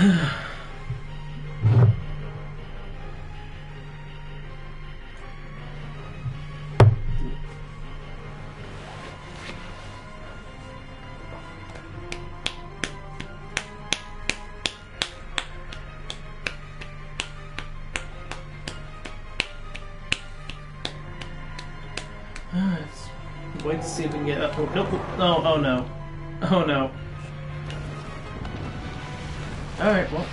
Wait to see if we can get up. Oh, nope. Oh, oh no. Oh no. Alright, well.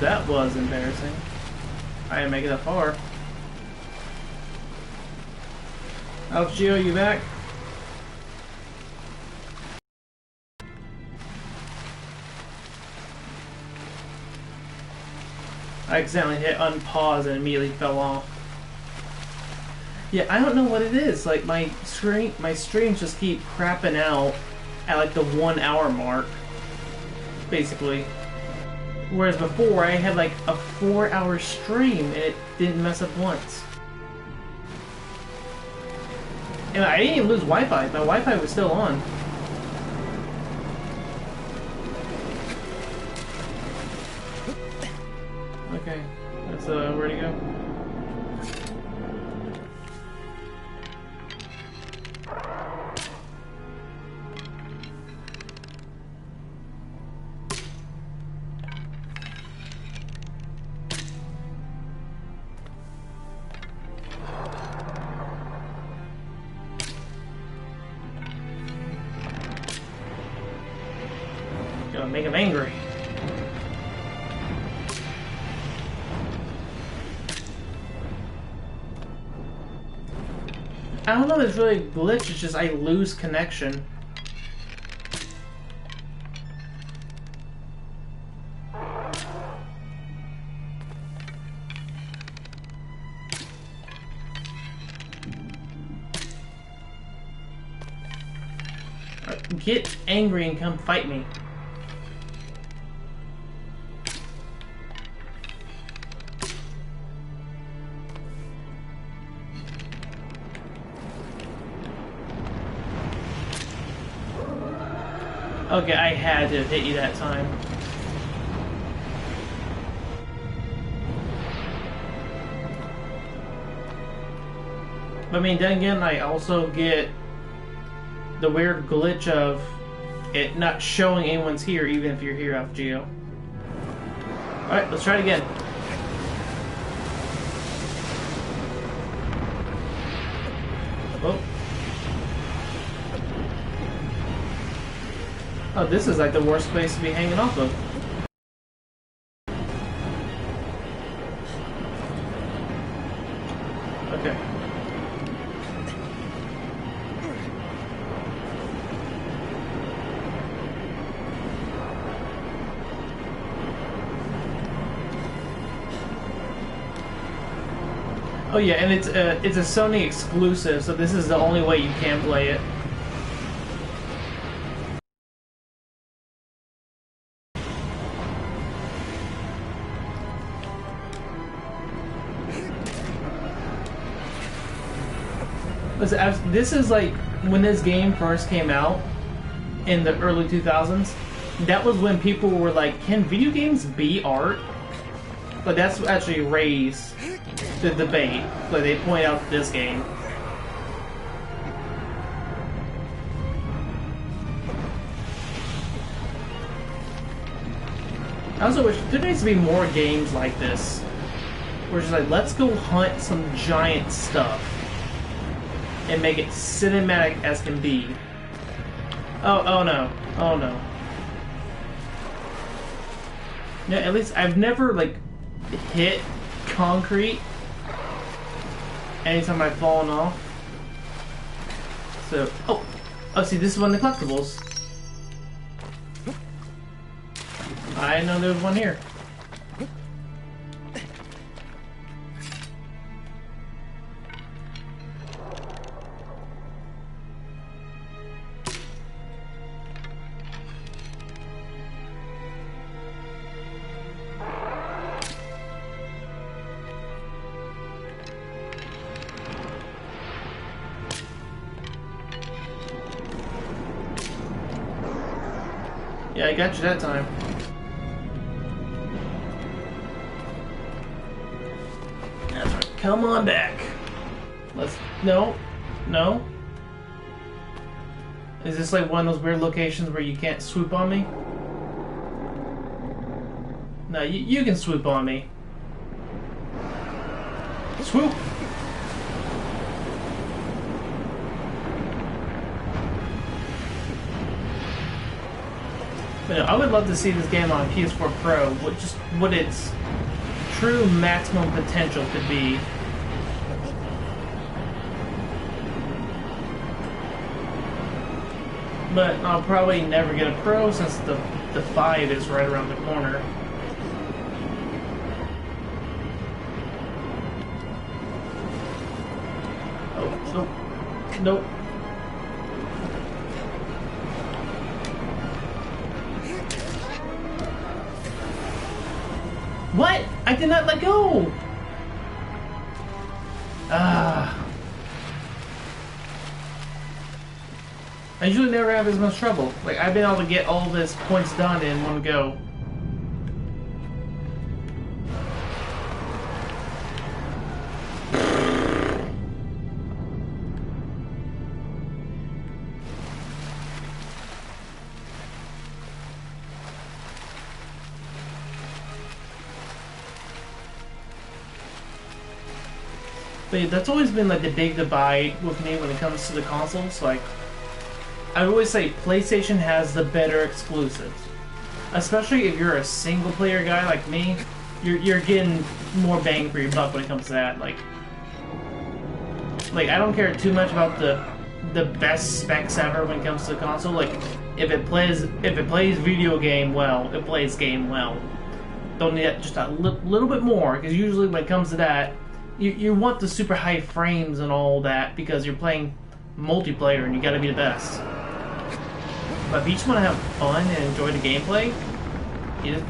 That was embarrassing. I didn't make it that far. Alex Gio, you back? I accidentally hit unpause and immediately fell off. Yeah, I don't know what it is. Like my streams just keep crapping out at like the 1 hour mark, basically. Whereas before I had like a 4-hour stream and it didn't mess up once. And I didn't even lose Wi-Fi. My Wi-Fi was still on. Okay, that's where to go. Gonna make him angry. I don't know if it's really a glitch, it's just I lose connection. Get angry and come fight me. Okay, I had to hit you that time. But I mean, then again, I also get the weird glitch of it not showing anyone's here, even if you're here off Geo. Alright, let's try it again. Oh. Oh, this is like the worst place to be hanging off of. Okay. Oh yeah, and it's a Sony exclusive, so this is the only way you can play it. This is like when this game first came out in the early 2000s. That was when people were like, "Can video games be art?" But that's actually raised the debate. Like they point out this game. I also wish there needs to be more games like this, where it's just like, let's go hunt some giant stuff and make it cinematic as can be. Oh no. Oh no. Yeah, at least I've never, like, hit concrete anytime I've fallen off. So, oh, see, this is one of the collectibles. I know there was one here. Yeah, I got you that time. That's right. Come on back. Let's... No. No. Is this like one of those weird locations where you can't swoop on me? No, you can swoop on me. Swoop! But no, I would love to see this game on PS4 Pro, what its true maximum potential could be. But I'll probably never get a Pro since the 5 is right around the corner. Oh, nope. Nope. What? I did not let go! Ah. I usually never have as much trouble. Like, I've been able to get all this points done in one go. But yeah, that's always been like the big divide with me when it comes to the consoles. Like, I always say PlayStation has the better exclusives. Especially if you're a single player guy like me, you're getting more bang for your buck when it comes to that. Like I don't care too much about the best specs ever when it comes to the console. Like if it plays video game well, it plays game well. Don't need just a little bit more, because usually when it comes to that, you want the super high frames and all that because you're playing multiplayer and you gotta be the best. But if you just want to have fun and enjoy the gameplay,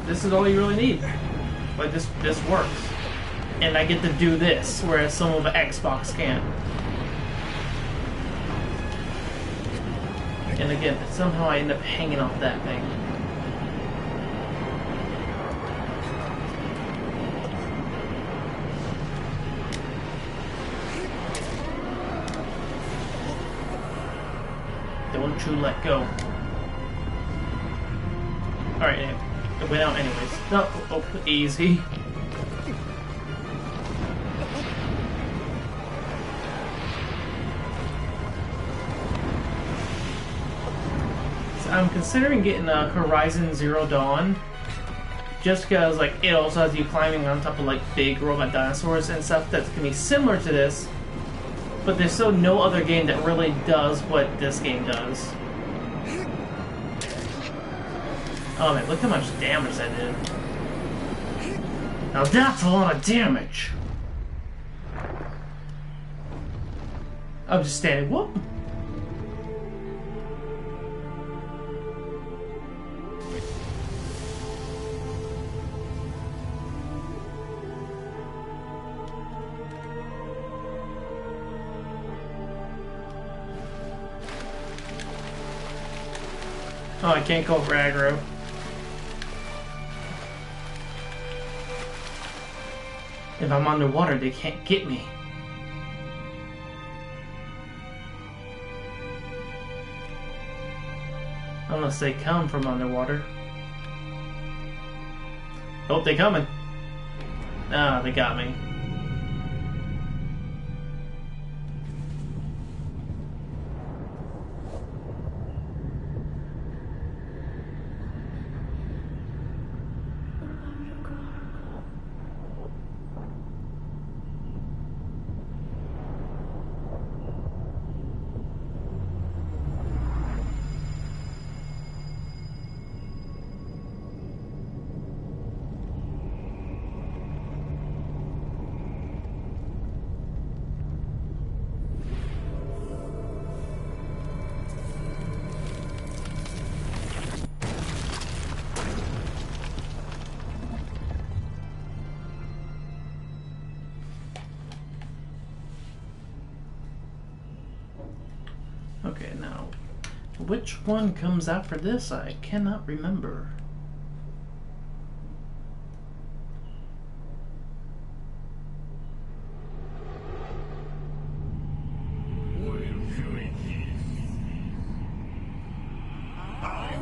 this is all you really need. Like this works, and I get to do this, whereas some of the Xbox can't. And again, somehow I end up hanging off that thing. Don't you let go. Alright, it went out anyways. No, oh, easy. So I'm considering getting a Horizon Zero Dawn, just because like it also has you climbing on top of like big robot dinosaurs and stuff that's gonna be similar to this, but there's still no other game that really does what this game does. Oh man, look how much damage that did. Now that's a lot of damage! I'm just standing, whoop! Oh, I can't go for aggro. If I'm underwater, they can't get me. Unless they come from underwater. Oh, they coming. Ah, they got me. Okay, now Which one comes after this? I cannot remember.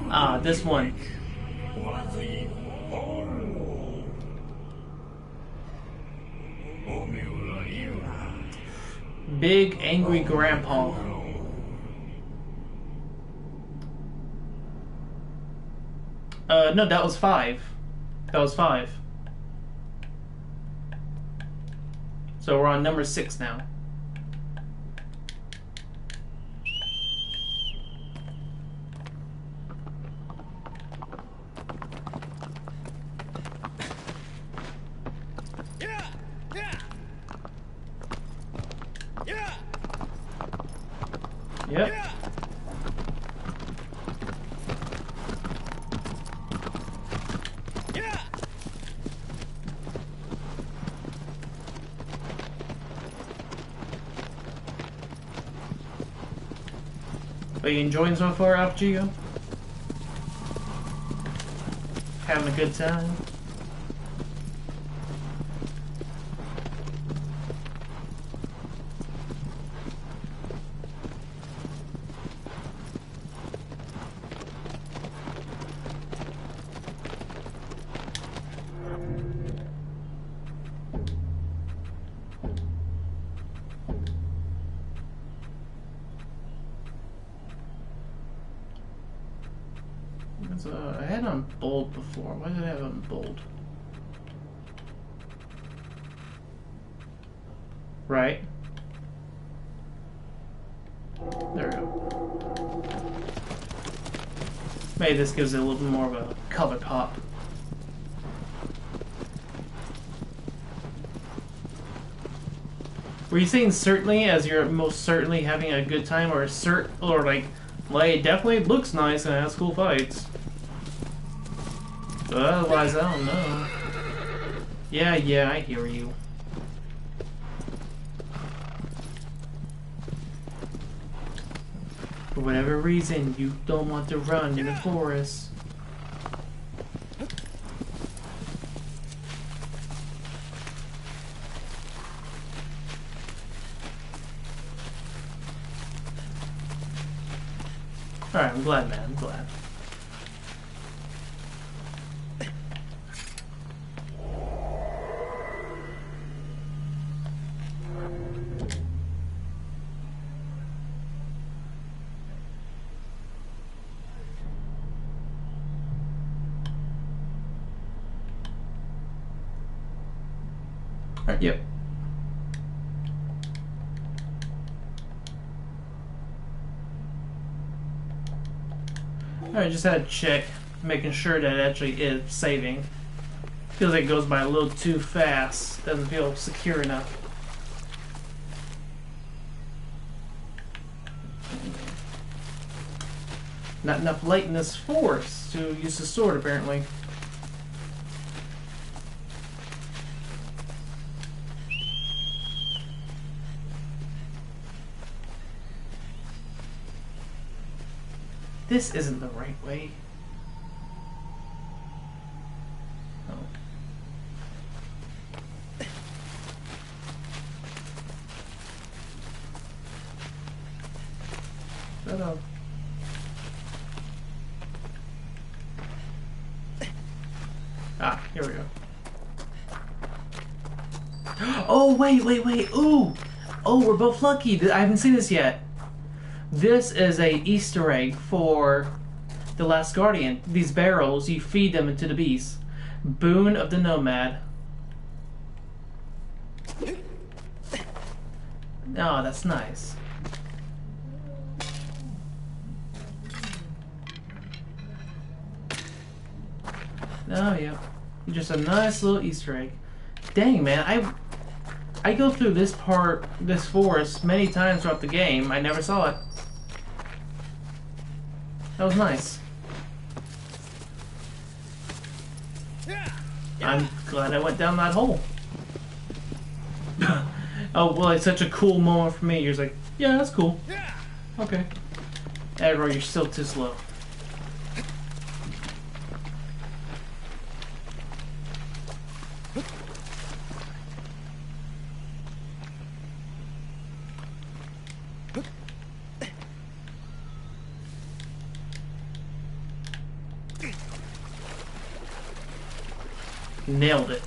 Ah, this one. Big angry grandpa. No, that was 5. That was 5. So we're on number 6 now. Yep. Are you enjoying so far, Alpgio? Having a good time? I had on bold before. Why did I have on bold? Right. There we go. Maybe this gives it a little bit more of a color pop. Were you saying certainly as you're most certainly having a good time, or like it definitely looks nice and has cool fights? But otherwise, I don't know. Yeah, I hear you. For whatever reason, you don't want to run in the forest. Alright, I'm glad, man. I'm glad. Alright, yep. Alright, just had to check, making sure that it actually is saving. Feels like it goes by a little too fast. Doesn't feel secure enough. Not enough light in this force to use the sword, apparently. This isn't the right way. Oh. Shut up. Ah, here we go. Oh, wait. Ooh! Oh, we're both lucky. I haven't seen this yet. This is a Easter egg for The Last Guardian. These barrels, you feed them into the beast. Boon of the Nomad. Oh, that's nice. Oh, yeah. Just a nice little Easter egg. Dang, man, I go through this forest many times throughout the game. I never saw it. That was nice. I'm glad I went down that hole. Oh, well, it's such a cool moment for me. You're just like, yeah, that's cool. Okay. Aggro, you're still too slow. Nailed it.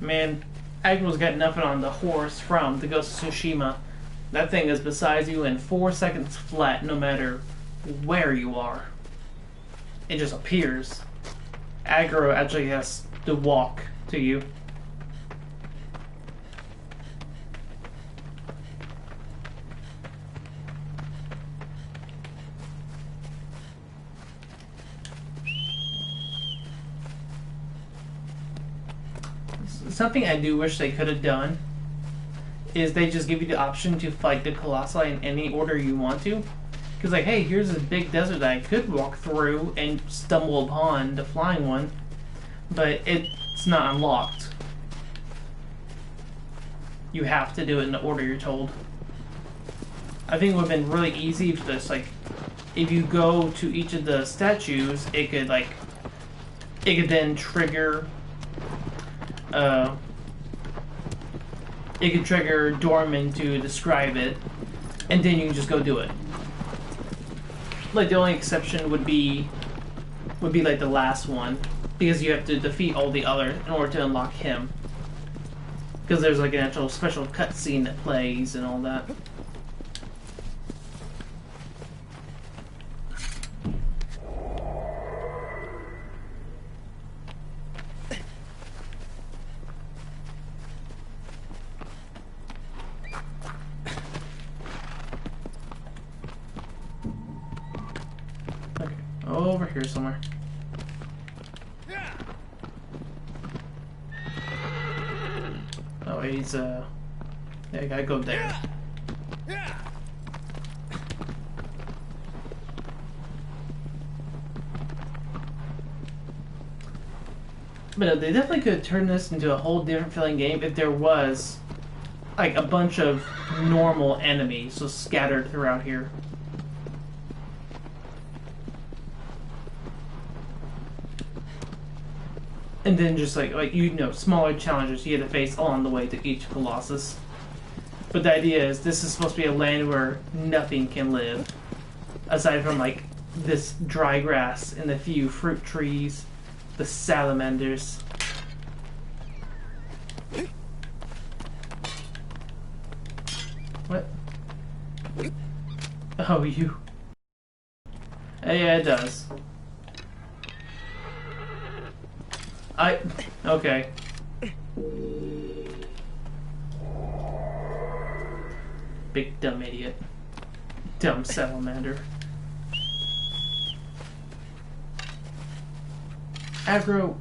Man, Agne's got nothing on the horse from the Ghost of Tsushima. That thing is beside you in 4 seconds flat, no matter where you are. It just appears. Aggro actually has to walk to you. Something I do wish they could have done is they just give you the option to fight the Colossi in any order you want to. Because, like, hey, here's a big desert that I could walk through and stumble upon the flying one, but it's not unlocked. You have to do it in the order you're told. I think it would have been really easy if this, like, if you go to each of the statues, it could then trigger it could trigger Dorman to describe it, and then you can just go do it. Like, the only exception would be like the last one, because you have to defeat all the others in order to unlock him. Because there's like an actual special cutscene that plays and all that. Over here somewhere. Oh, he's yeah, I gotta go there. But they definitely could turn this into a whole different feeling game if there was like a bunch of normal enemies just scattered throughout here. And then just like you know, smaller challenges you had to face along the way to each Colossus. But the idea is this is supposed to be a land where nothing can live. Aside from like this dry grass and the few fruit trees, the salamanders. What? Oh, you. Yeah, it does. Okay. Big dumb idiot. Dumb salamander. Aggro.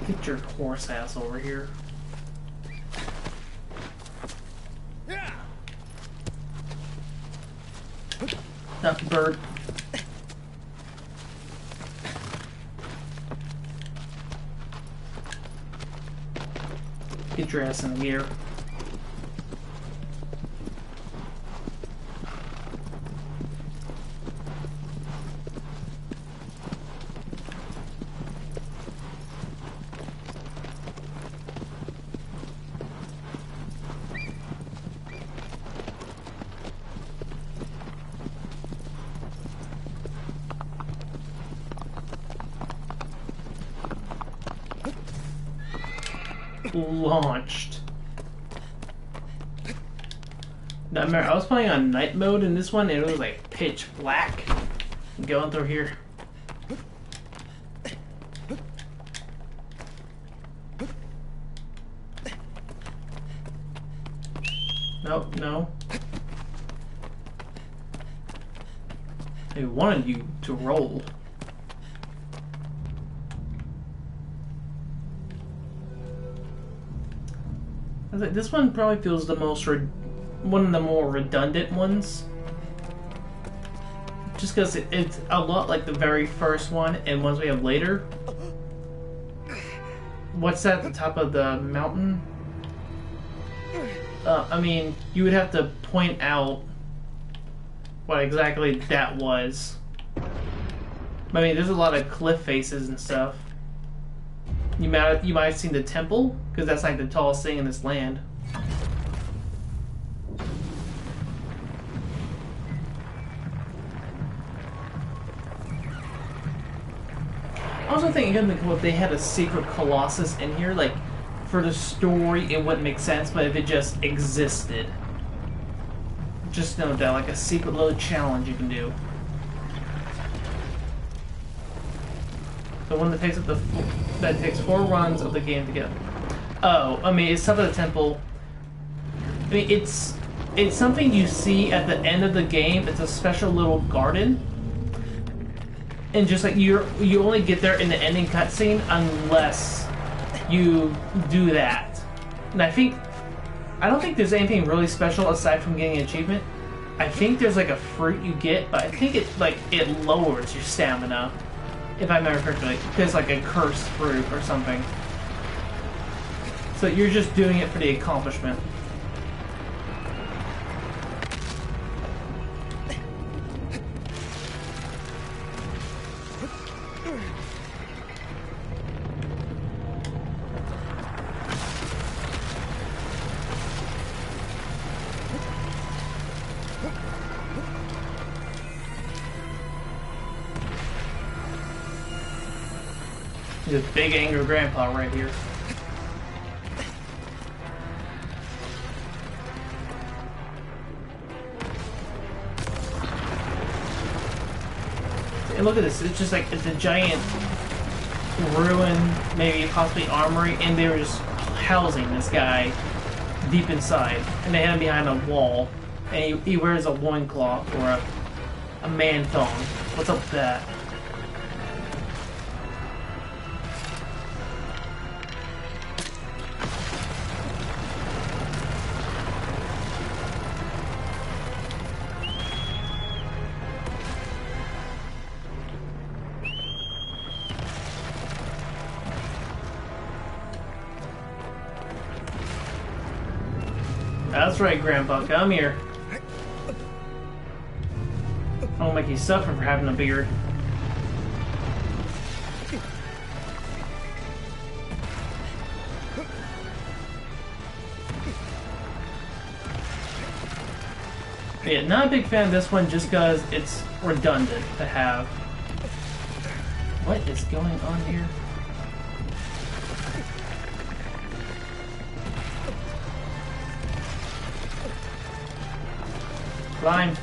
Get your horse ass over here. Not bird. Get your ass in the gear. Launched. Now, I remember I was playing on night mode in this one, and it was like pitch black. Going through here. Nope, no. They wanted you to roll. I was like, this one probably feels the most one of the more redundant ones. Just because it's a lot like the very first one and ones we have later. What's that at the top of the mountain? I mean, you would have to point out what exactly that was. I mean, there's a lot of cliff faces and stuff. You might have seen the temple, because that's like the tallest thing in this land. I also think it would be cool if they had a secret Colossus in here. Like, for the story, it wouldn't make sense, but if it just existed. Just know that, like a secret little challenge you can do. The one that takes up that takes 4 runs of the game to get. Oh, I mean, it's top of the temple. I mean, it's something you see at the end of the game. It's a special little garden. And just like you only get there in the ending cutscene unless you do that. And I don't think there's anything really special aside from getting an achievement. I think there's like a fruit you get, but I think it lowers your stamina, if I remember correctly, because like a cursed fruit or something. So you're just doing it for the accomplishment. This big angry grandpa right here. And look at this, it's just like, it's a giant ruin, maybe possibly armory, and they were just housing this guy deep inside. And they had him behind a wall, and he wears a loincloth or a man thong. What's up with that? That's right, Grandpa, come here. I don't make you suffer for having a beard. Yeah, not a big fan of this one just because it's redundant to have. What is going on here? Climb.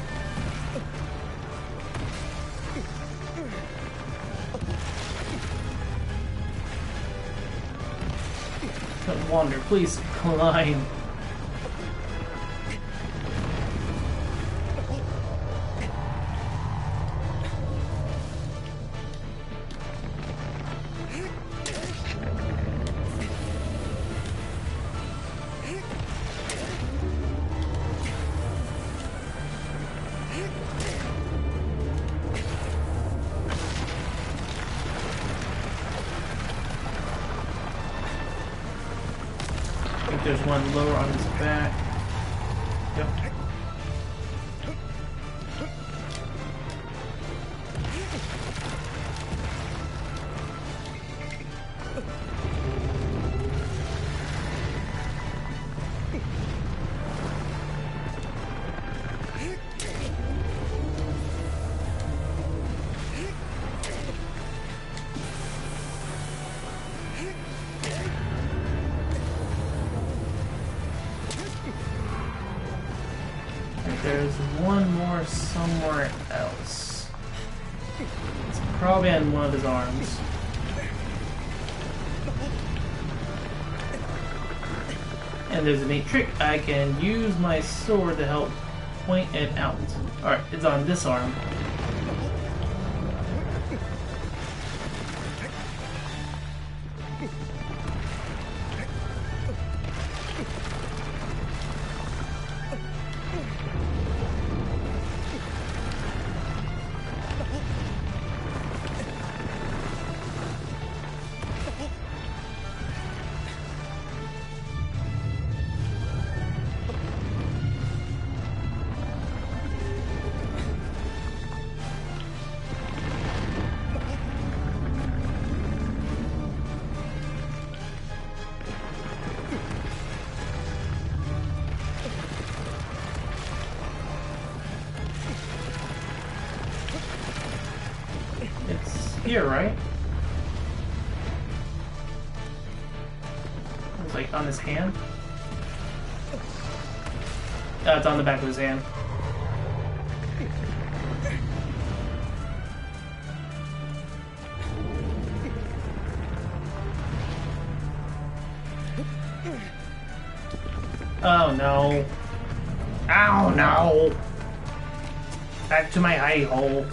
Don't wander, please climb. There's one lower on his back. Yep. there's one more somewhere else. It's probably on one of his arms. And there's a neat trick. I can use my sword to help point it out. Alright, it's on this arm. Here, right? It's like on his hand. It's on the back of his hand. Oh no. Ow no! Back to my hidey hole.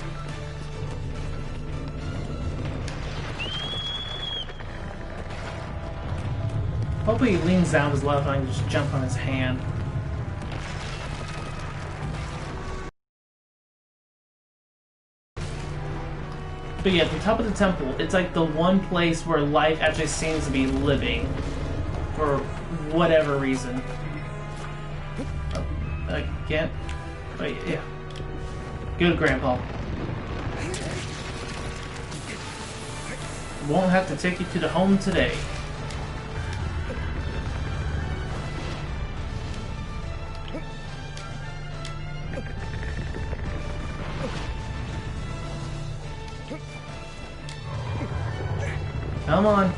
Hopefully he leans down his left and I can just jump on his hand. But yeah, at the top of the temple, it's like the one place where life actually seems to be living. For whatever reason. Oh, again? Oh, yeah. Good, Grandpa. Won't have to take you to the home today. Come on.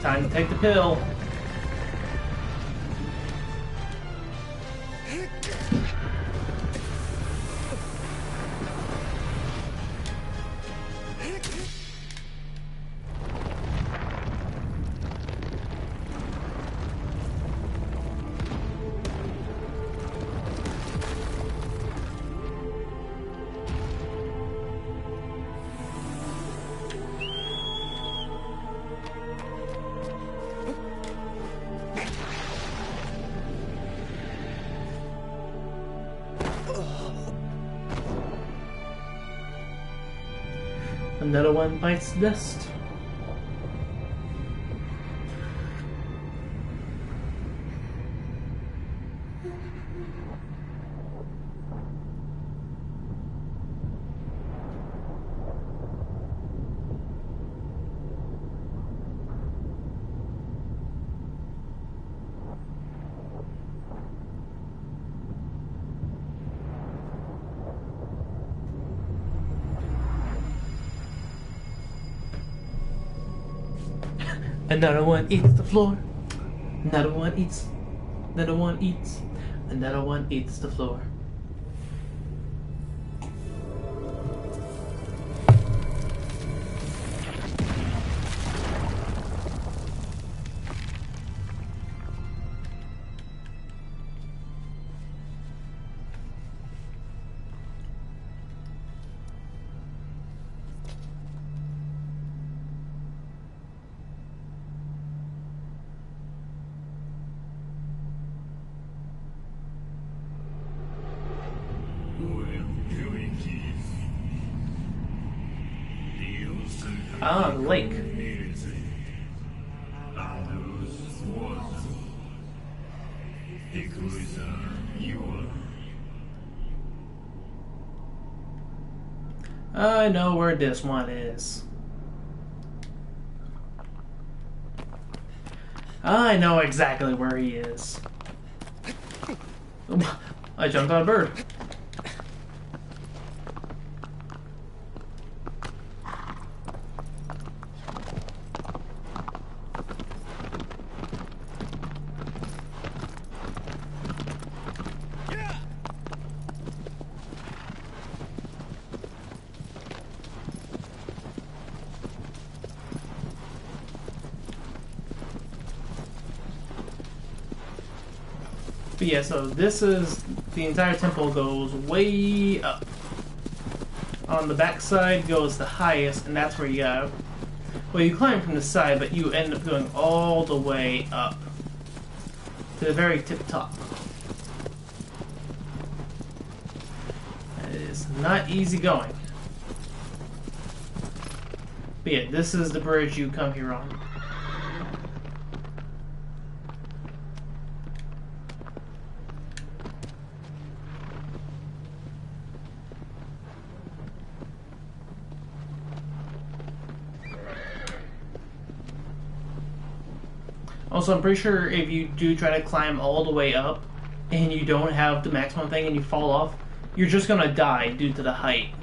Time to take the pill. Another one bites the dust. Another one eats the floor. Another one eats. Another one eats. Another one eats the floor. Ah, the lake. I know where this one is. I know exactly where he is. I jumped on a bird. But yeah, so this is, the entire temple goes way up. On the back side goes the highest, and that's where you go. Well, you climb from the side, but you end up going all the way up to the very tip top. It is not easy going. But yeah, this is the bridge you come here on. Also, I'm pretty sure if you do try to climb all the way up and you don't have the maximum thing and you fall off, you're just gonna die due to the height.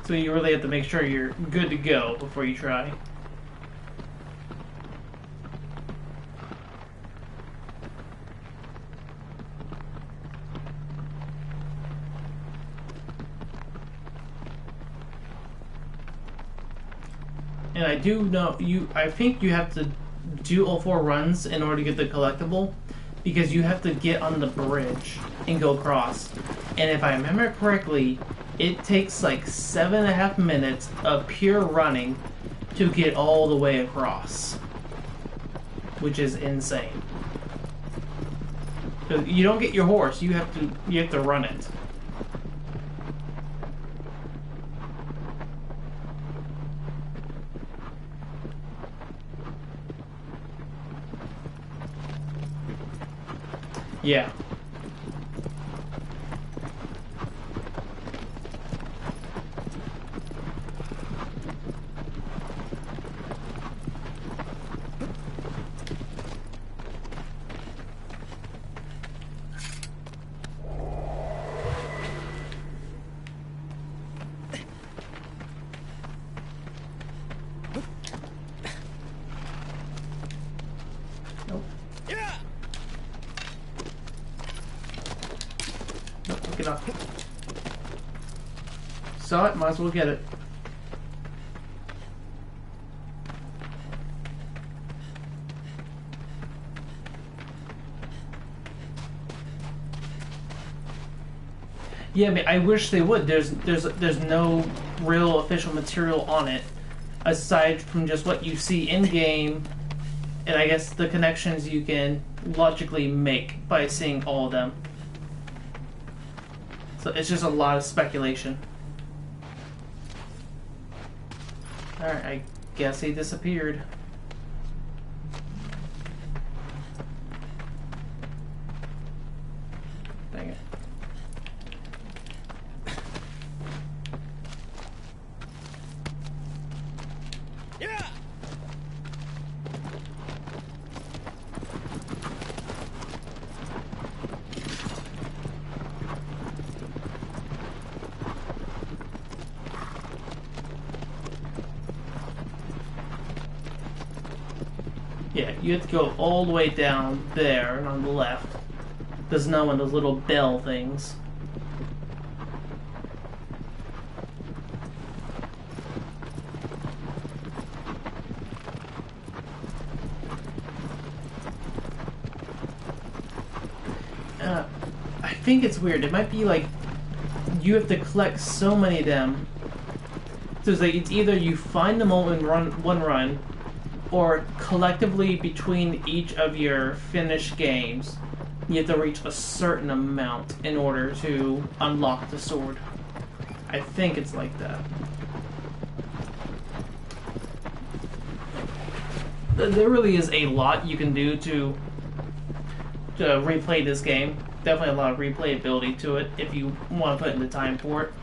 So you really have to make sure you're good to go before you try. And I do know I think you have to do all 4 runs in order to get the collectible, because you have to get on the bridge and go across. And if I remember correctly, it takes like 7.5 minutes of pure running to get all the way across, which is insane. So you don't get your horse; you have to run it. Yeah. Nope. Nope, get off. Saw it, might as well get it. Yeah, I mean, I wish they would. There's no real official material on it, aside from just what you see in game, and I guess the connections you can logically make by seeing all of them. So it's just a lot of speculation. Alright, I guess he disappeared. Dang it. Yeah. Yeah, you have to go all the way down there and on the left. There's no one of those little bell things. I think it's weird. It might be like you have to collect so many of them. So it's like it's either you find them all in one run, or collectively between each of your finished games, you have to reach a certain amount in order to unlock the sword. I think it's like that. There really is a lot you can do to replay this game. Definitely a lot of replayability to it if you want to put in the time for it.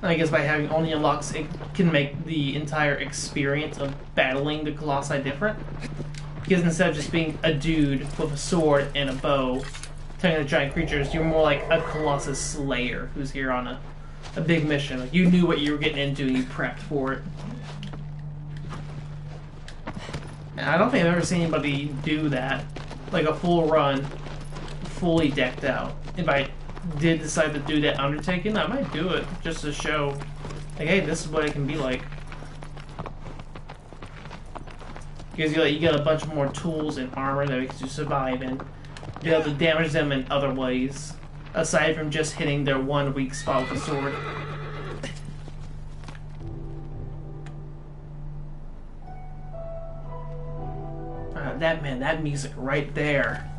I guess by having only unlocks, it can make the entire experience of battling the Colossi different. Because instead of just being a dude with a sword and a bow, attacking the giant creatures, you're more like a Colossus Slayer who's here on a big mission. Like, you knew what you were getting into and you prepped for it. And I don't think I've ever seen anybody do that. Like a full run, fully decked out. If I did decide to do that undertaking, I might do it just to show, like, hey, this is what it can be like. Because you got a bunch more tools and armor that makes you survive, and be able to damage them in other ways, aside from just hitting their one weak spot with a sword. That music right there.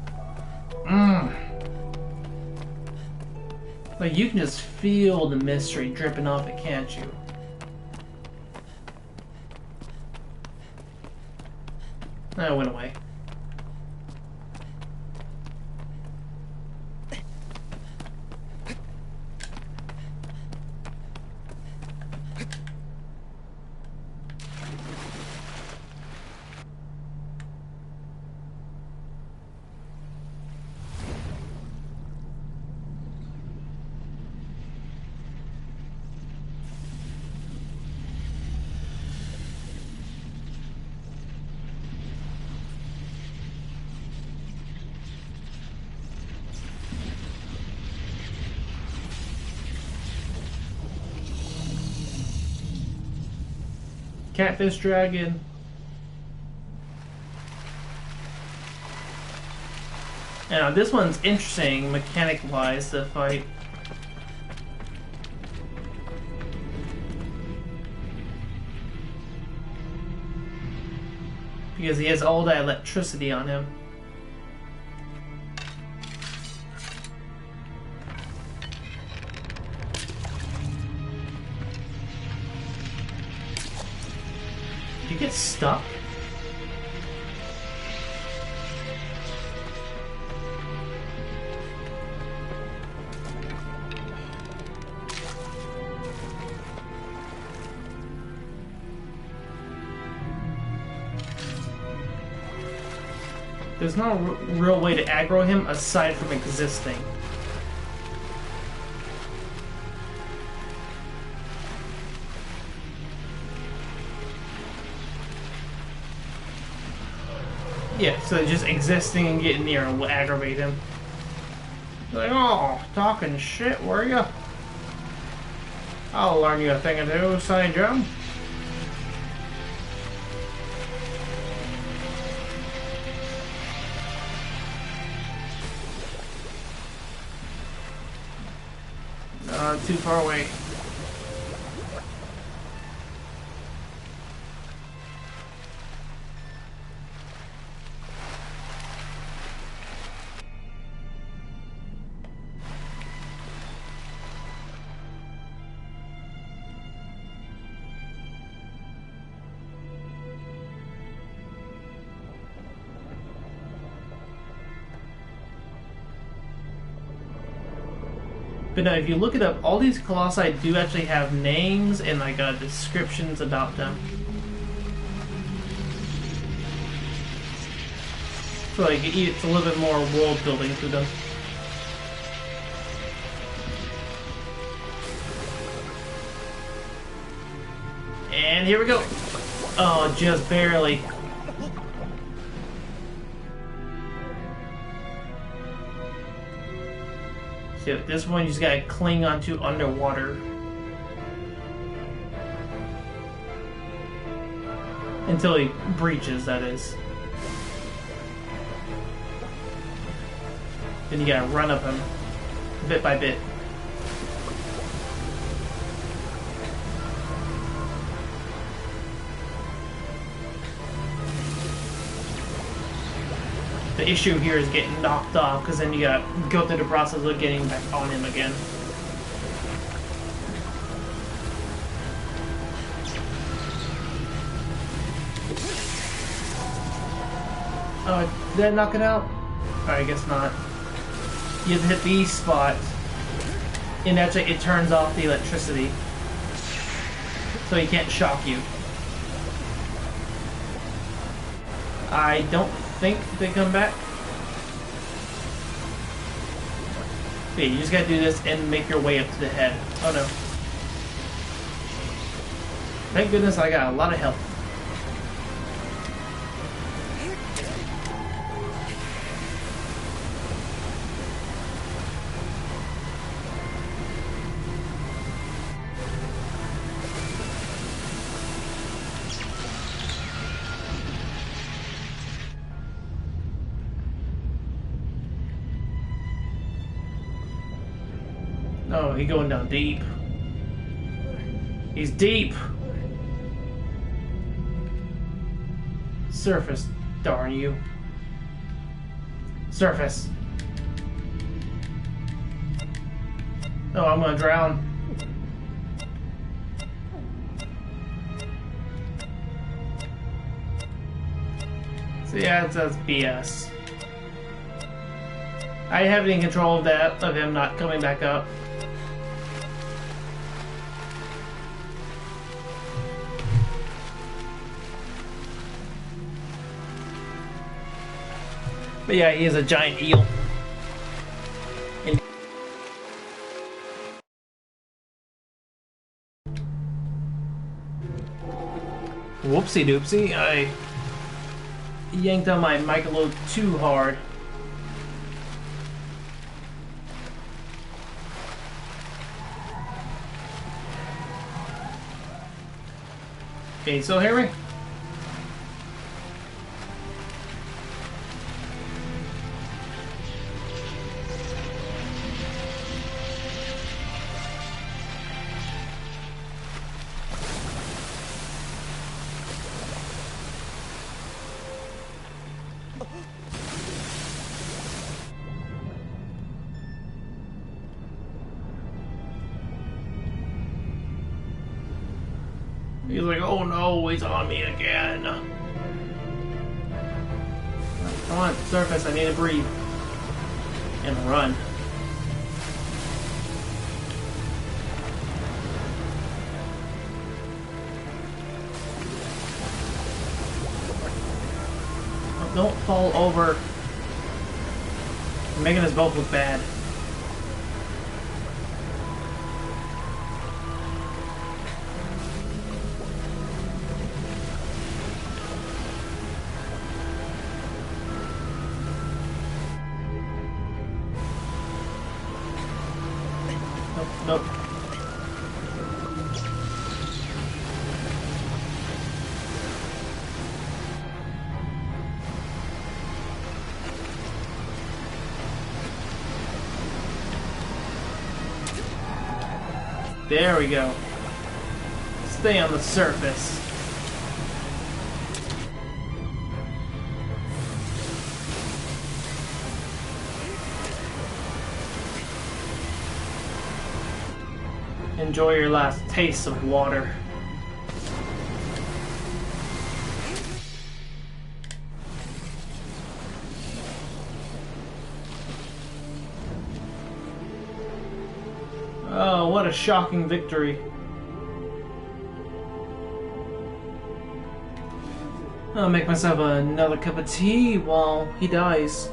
Like, you can just feel the mystery dripping off it, can't you? That went away. Catfish dragon. Now this one's interesting mechanic-wise to fight. Because he has all that electricity on him. You get stuck? There's no real way to aggro him aside from existing. Yeah, so just existing and getting near him will aggravate him. Like, oh, talking shit, were you? I'll learn you a thing or two, Sonny Joe. Too far away. But no, if you look it up, all these colossi do actually have names and like descriptions about them. So like it's a little bit more world building to them. And here we go. Oh, just barely. This one you just gotta cling onto underwater. Until he breaches, that is. Then you gotta run up him, bit by bit. The issue here is getting knocked off, because then you gotta go through the process of getting back on him again. Oh, did that knock it out? Oh, I guess not. You have to hit the E spot, and actually it turns off the electricity, so he can't shock you. I don't think they come back. Yeah, you just gotta do this and make your way up to the head. Oh no. Thank goodness I got a lot of health. Oh, he's going down deep. He's deep. Surface, darn you. Surface. Oh, I'm gonna drown. So yeah, that's BS. I have any control of that, of him not coming back up. But yeah, he is a giant eel. And whoopsie doopsie, I yanked on my mic a little too hard. Can you still hear me? He's like, oh no, he's on me again. Come on, surface, I need to breathe. And run. Oh, don't fall over. You're making us both look bad. Nope. There we go. Stay on the surface. Enjoy your last taste of water. Oh, what a shocking victory. I'll make myself another cup of tea while he dies.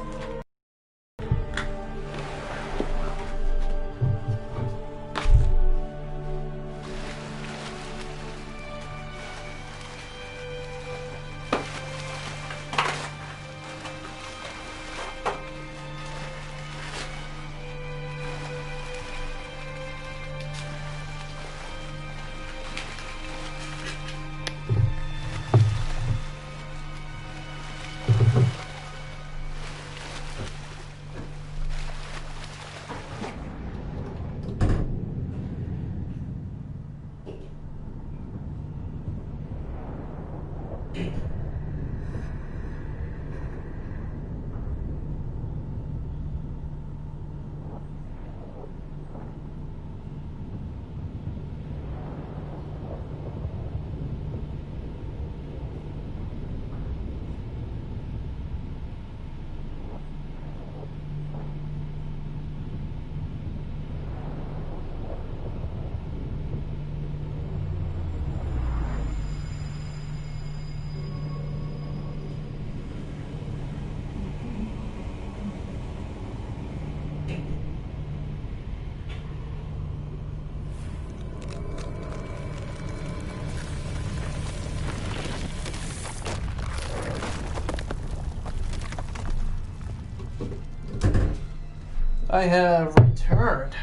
I have returned.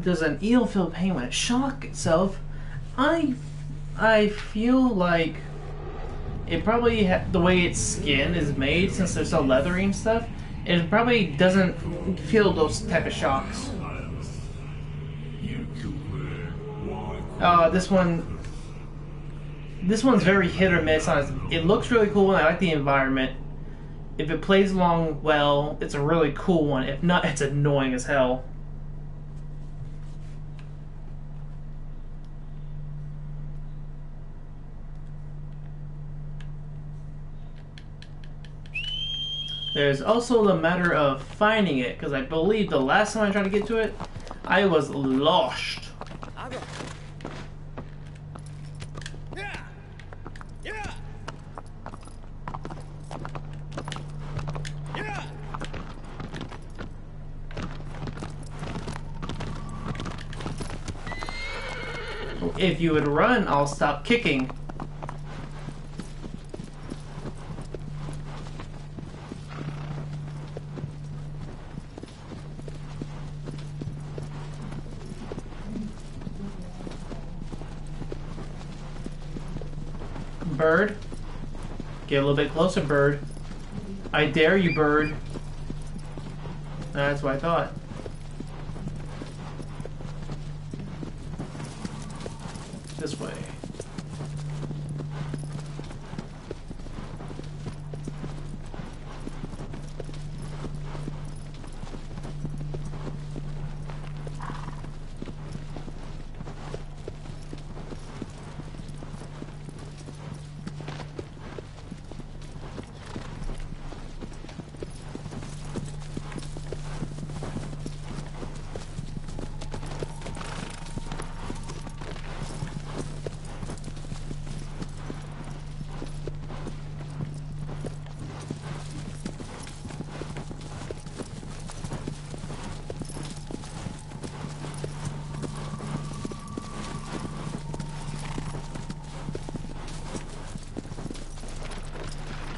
Does an eel feel pain when it shocks itself? I feel like it probably the way its skin is made, since they're so leathery and stuff, it probably doesn't feel those type of shocks. This one. This one's very hit or miss. It looks really cool, and I like the environment. If it plays along well, it's a really cool one. If not, it's annoying as hell. There's also the matter of finding it, because I believe the last time I tried to get to it, I was lost. If you would run, I'll stop kicking. Bird. Get a little bit closer, bird. I dare you, bird. That's what I thought. This way.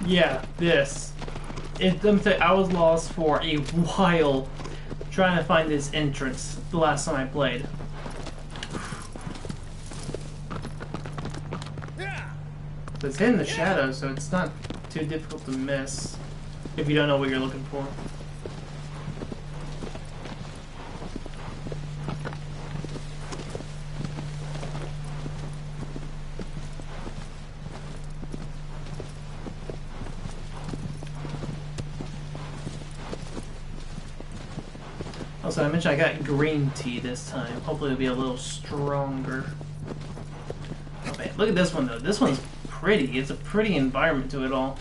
Yeah, this. I was lost for a while trying to find this entrance the last time I played. It's in the shadows, so it's not too difficult to miss if you don't know what you're looking for. Also, I mentioned I got green tea this time. Hopefully it'll be a little stronger. Oh man, look at this one though. This one's pretty. It's a pretty environment to it all.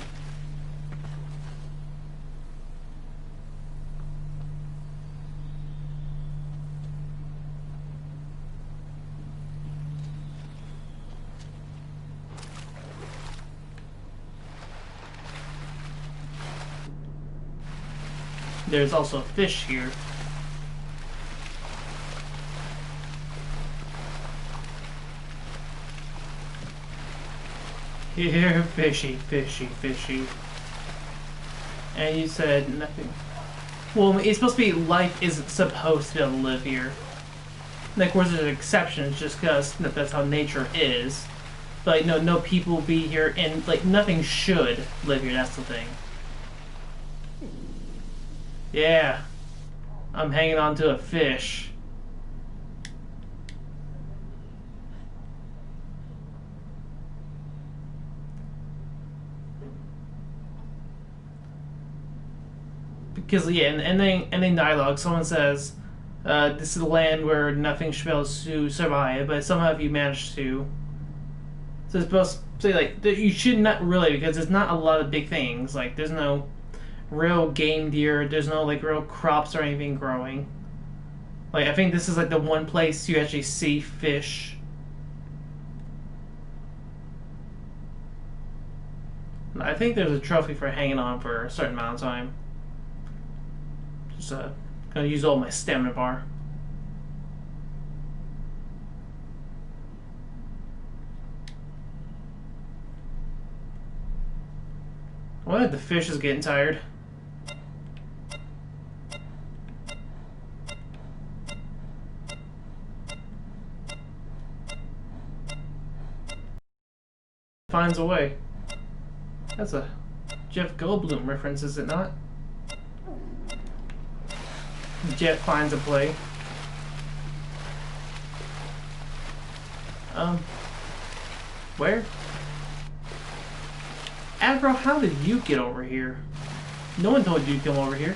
There's also a fish here. Here, fishy, fishy, fishy. And you said nothing. Well, it's supposed to be life isn't supposed to be able to live here. Like, of course, there's exceptions just because that's how nature is. But, like, no people be here, and, like, nothing should live here, that's the thing. Yeah. I'm hanging on to a fish. Because, yeah, in ending dialogue, someone says, this is a land where nothing should be able to survive, but somehow if you manage to. So it's supposed to say, like, you should not really, because there's not a lot of big things. Like, there's no real game deer, there's no, like, real crops or anything growing. Like, I think this is, like, the one place you actually see fish. I think there's a trophy for hanging on for a certain amount of time. Just gonna use all my stamina bar. I wonder if the fish is getting tired. Finds a way. That's a Jeff Goldblum reference, is it not? Jeff finds a play. Where? Admiral, how did you get over here? No one told you to come over here.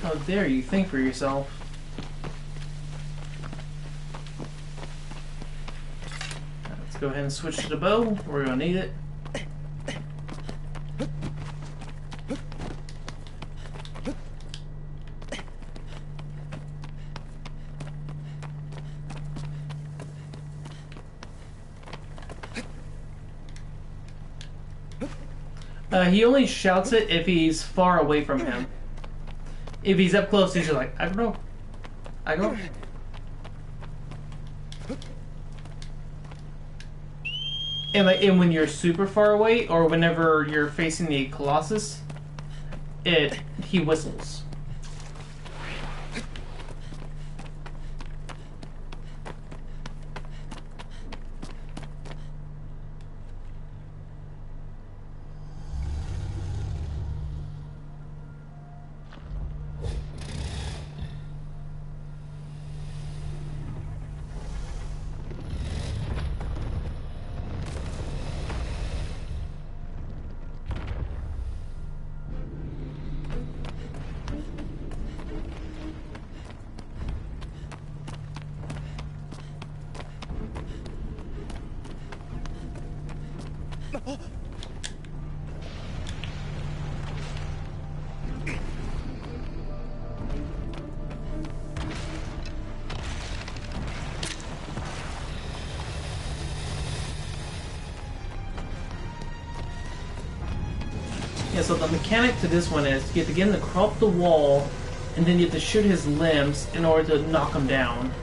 How dare you think for yourself? Let's go ahead and switch to the bow. We're gonna need it. He only shouts it if he's far away from him. If he's up close, he's just like, I don't know. I don't know. And when you're super far away, or whenever you're facing the Colossus, he whistles. Yeah, so the mechanic to this one is you have to get him to crawl up the wall, and then you have to shoot his limbs in order to knock him down.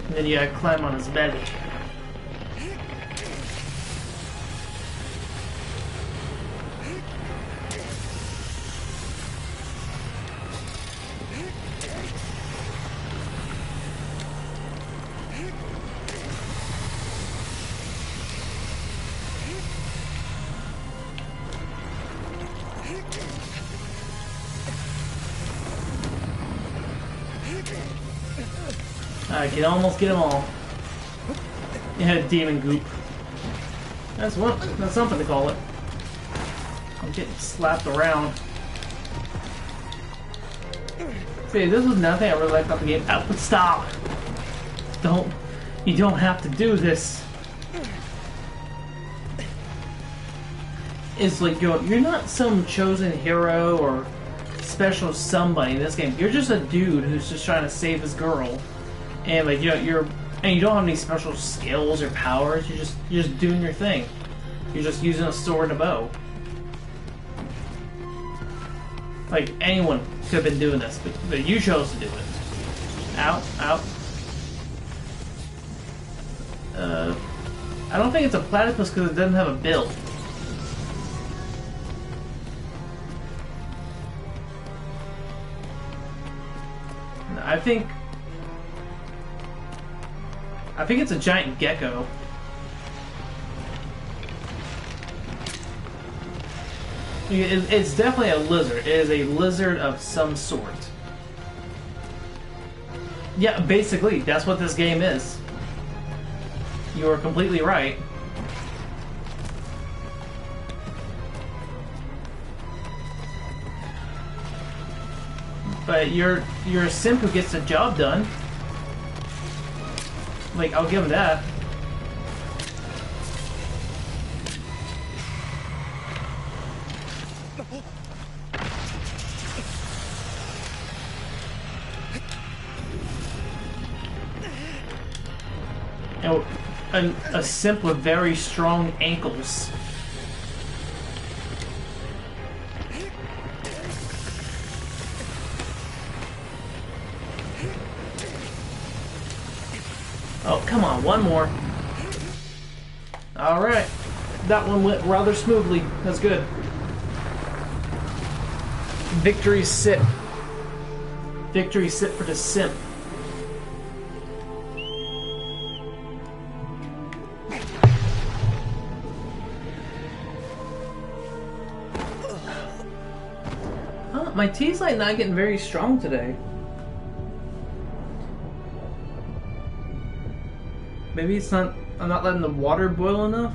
And then you gotta climb on his belly. I can almost get them all. Yeah, demon goop. That's something to call it. I'm getting slapped around. See, this was nothing I really liked about the game. Oh, stop! You don't have to do this. It's like you're not some chosen hero or special somebody in this game. You're just a dude who's just trying to save his girl. And like you don't have any special skills or powers. You're just doing your thing. You're just using a sword and a bow. Like anyone could have been doing this, but you chose to do it. Ow, ow. I don't think it's a platypus because it doesn't have a bill. I think it's a giant gecko. It's definitely a lizard. It is a lizard of some sort. Yeah, basically, that's what this game is. You are completely right. But you're a simp who gets the job done. Like, I'll give him that. And a simp with very strong ankles. Oh, come on, one more. Alright. That one went rather smoothly. That's good. Victory sip. Victory sip for the simp. My tea's like not getting very strong today. Maybe it's not. I'm not letting the water boil enough.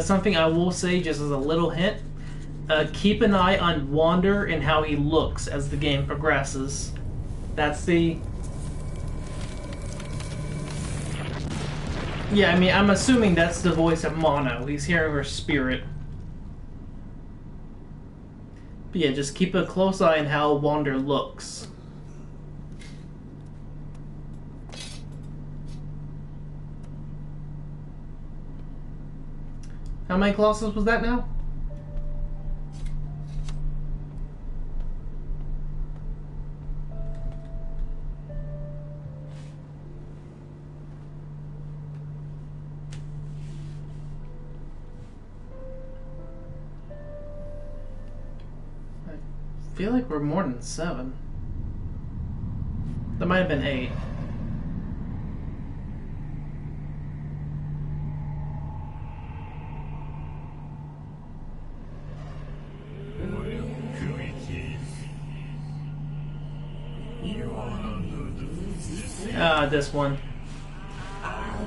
Something I will say, just as a little hint, keep an eye on Wander and how he looks as the game progresses. That's the... Yeah, I mean, I'm assuming that's the voice of Mono. He's hearing her spirit. But yeah, just keep a close eye on how Wander looks. How many Colossus was that now? I feel like we're more than 7. That might have been 8. This one.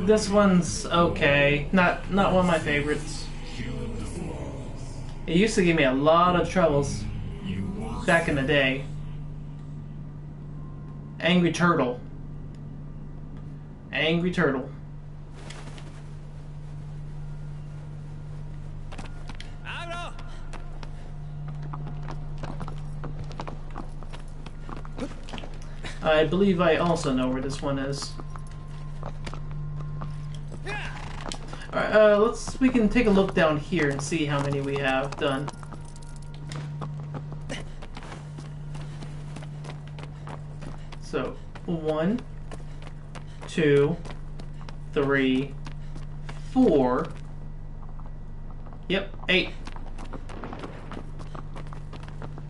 This one's okay. Not one of my favorites. It used to give me a lot of troubles back in the day. Angry Turtle. Angry Turtle. I believe I also know where this one is. Alright, we can take a look down here and see how many we have done. So, 1, 2, 3, 4. Yep, 8.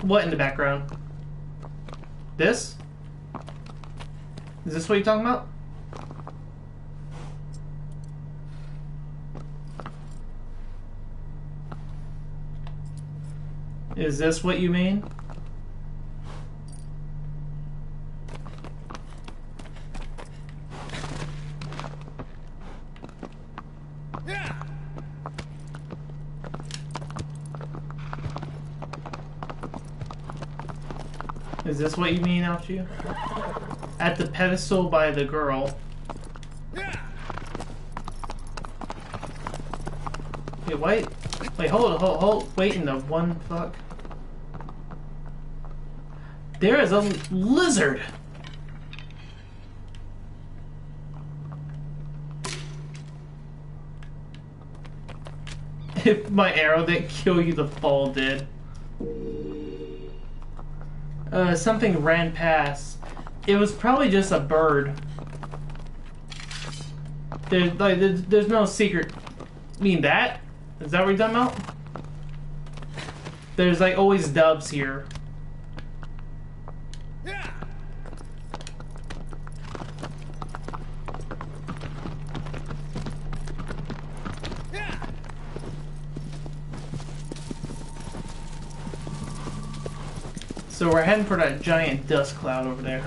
What in the background? This? Is this what you're talking about? Is this what you mean? Is this what you mean, Alchia? At the pedestal by the girl. Wait, wait. Wait, hold. Wait in the one fuck. There is a lizard! If my arrow didn't kill you, the fall did. Something ran past. It was probably just a bird. There's no secret. I mean that? Is that what you're talking about? There's like always dubs here. So we're heading for that giant dust cloud over there.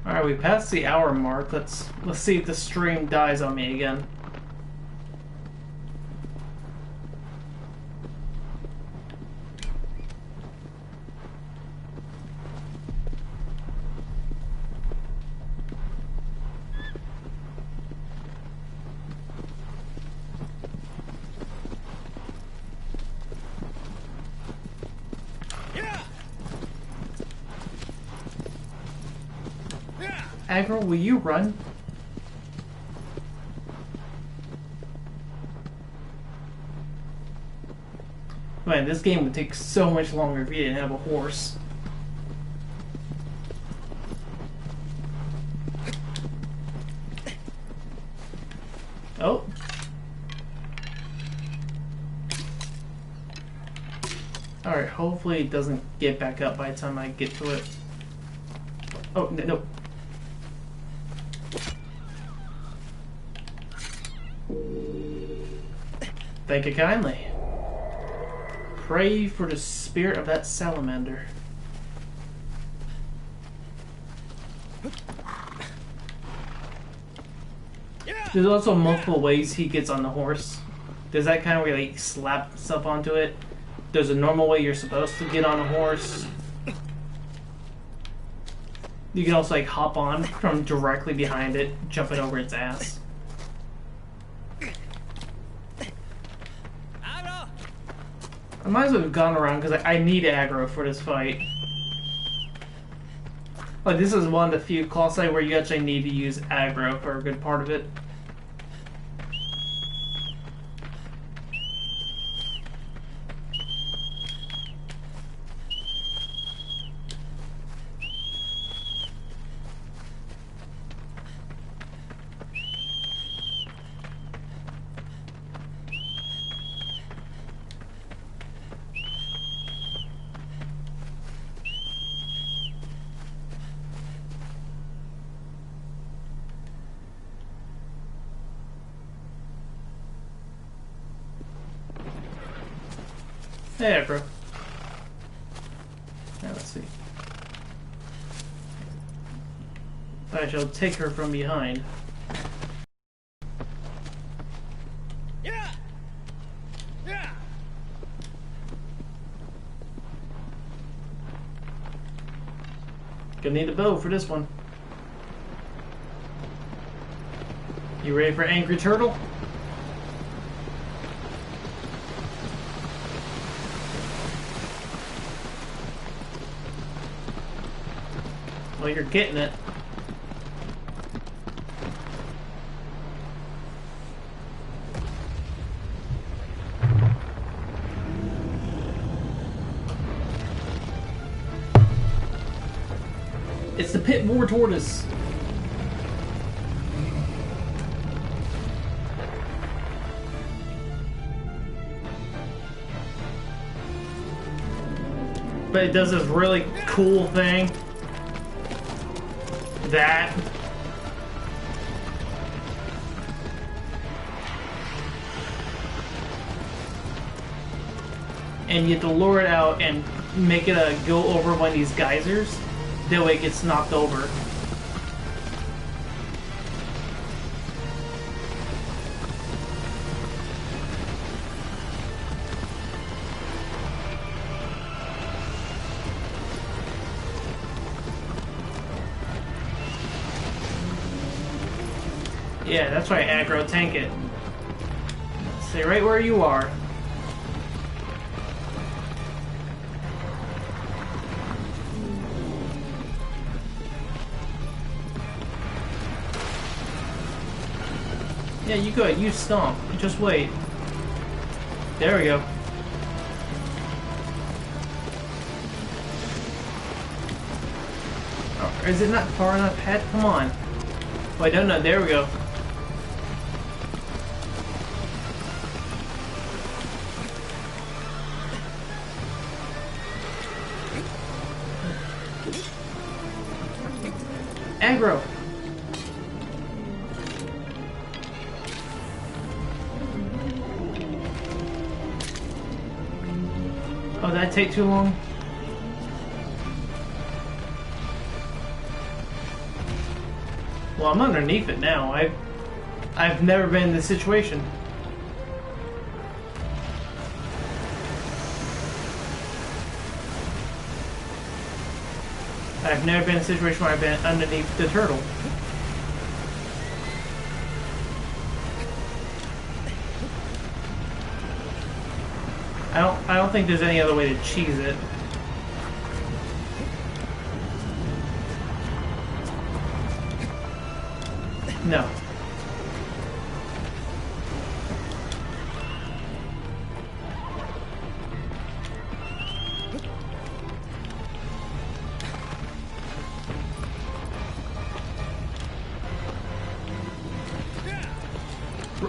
Alright, we passed the hour mark. Let's see if the stream dies on me again. Aggro, will you run? Man, this game would take so much longer if you didn't have a horse. Oh. Alright, hopefully it doesn't get back up by the time I get to it. Oh, no. Thank you kindly. Pray for the spirit of that salamander. There's also multiple ways he gets on the horse. There's that kind of where he slap stuff onto it. There's a normal way you're supposed to get on a horse. You can also like hop on from directly behind it, jumping over its ass. I might as well have gone around because I need aggro for this fight. Like, this is one of the few Colossi where you actually need to use aggro for a good part of it. Hey, bro. Now let's see. I shall take her from behind. Yeah. Yeah. Gonna need a bow for this one. You ready for Angry Turtle? Well, you're getting it. It's the pit boar tortoise. But it does this really cool thing. That. And you have to lure it out and make it go over one of these geysers. That way it gets knocked over. Yeah, that's right, aggro, tank it. Stay right where you are. Yeah, you go ahead, you stomp. Just wait. There we go. Oh, is it not far enough ahead? Come on. Wait, no, there we go. Aggro. Oh, did that take too long? Well, I'm underneath it now. I've never been in this situation. I've never been in a situation where I've been underneath the turtle. I don't think there's any other way to cheese it. No.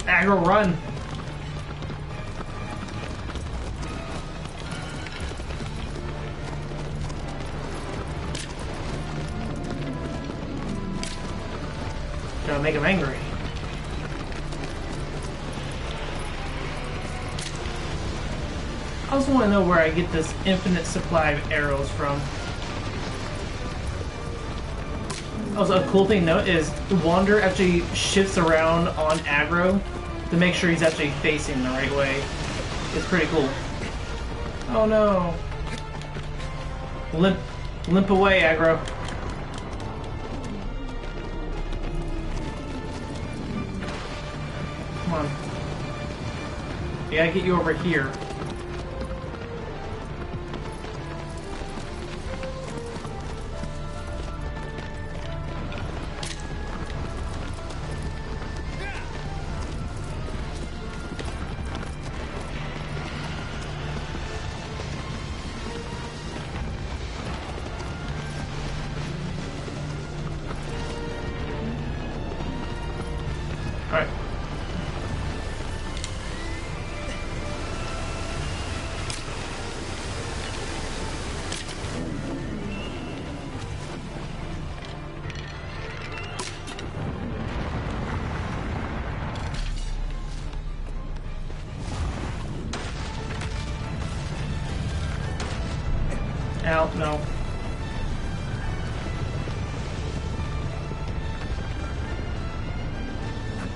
Aggro, run! Gotta make him angry. I also want to know where I get this infinite supply of arrows from. Also, a cool thing to note is Wander actually shifts around on aggro to make sure he's actually facing the right way. It's pretty cool. Oh no! Limp away, aggro. Come on. We gotta get you over here. Alright. Ow, no.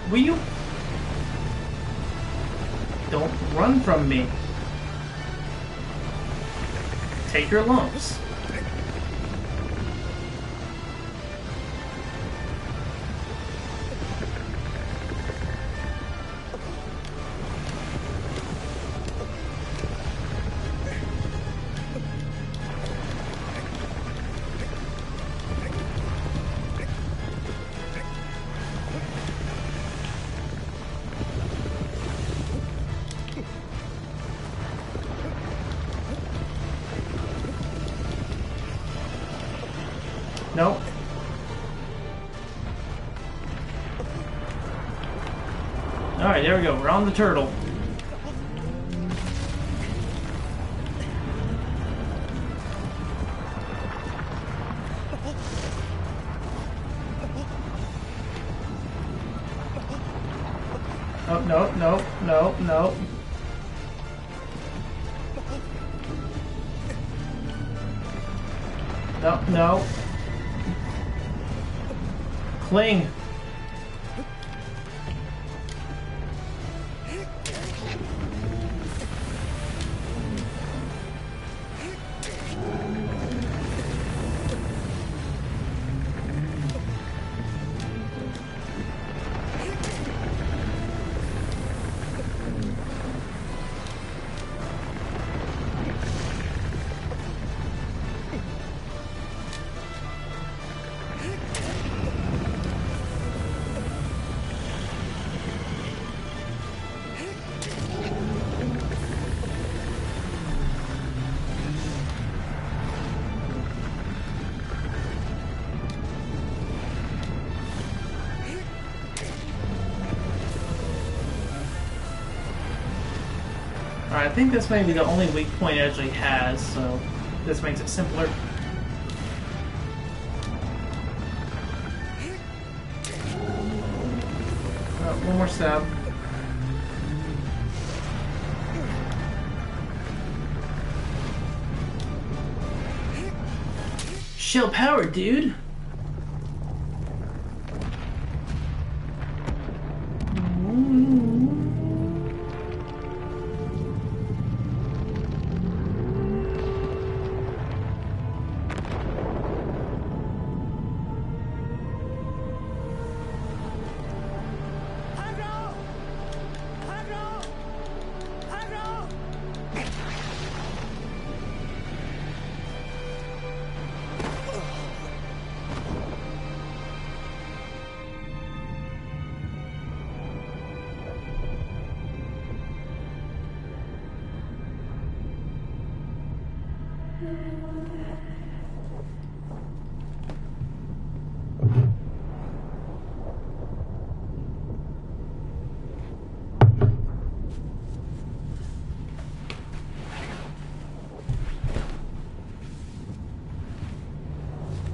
Will you? Don't run from me. Take your lumps. Nope. Alright, there we go. We're on the turtle. Oh, no, no, no, no. No, no. Cling. Alright, I think this may be the only weak point it actually has, so this makes it simpler. One more stab. Shell power, dude!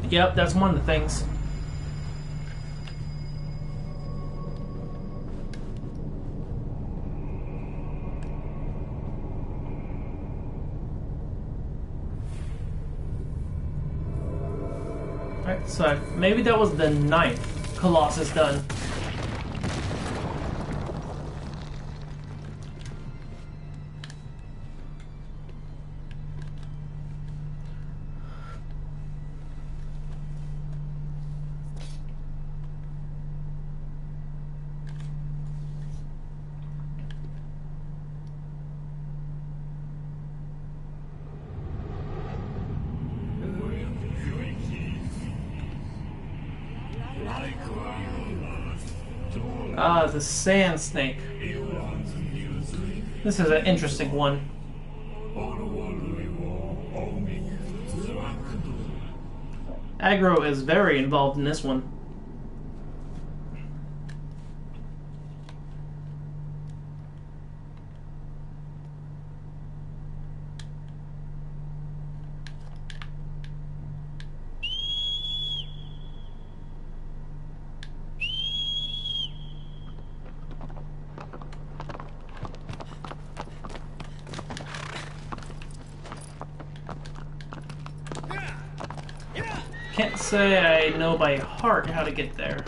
Yep, that's one of the things. Alright, so maybe that was the 9th Colossus done. Ah, the sand snake. This is an interesting one. Aggro is very involved in this one. Can't say I know by heart how to get there.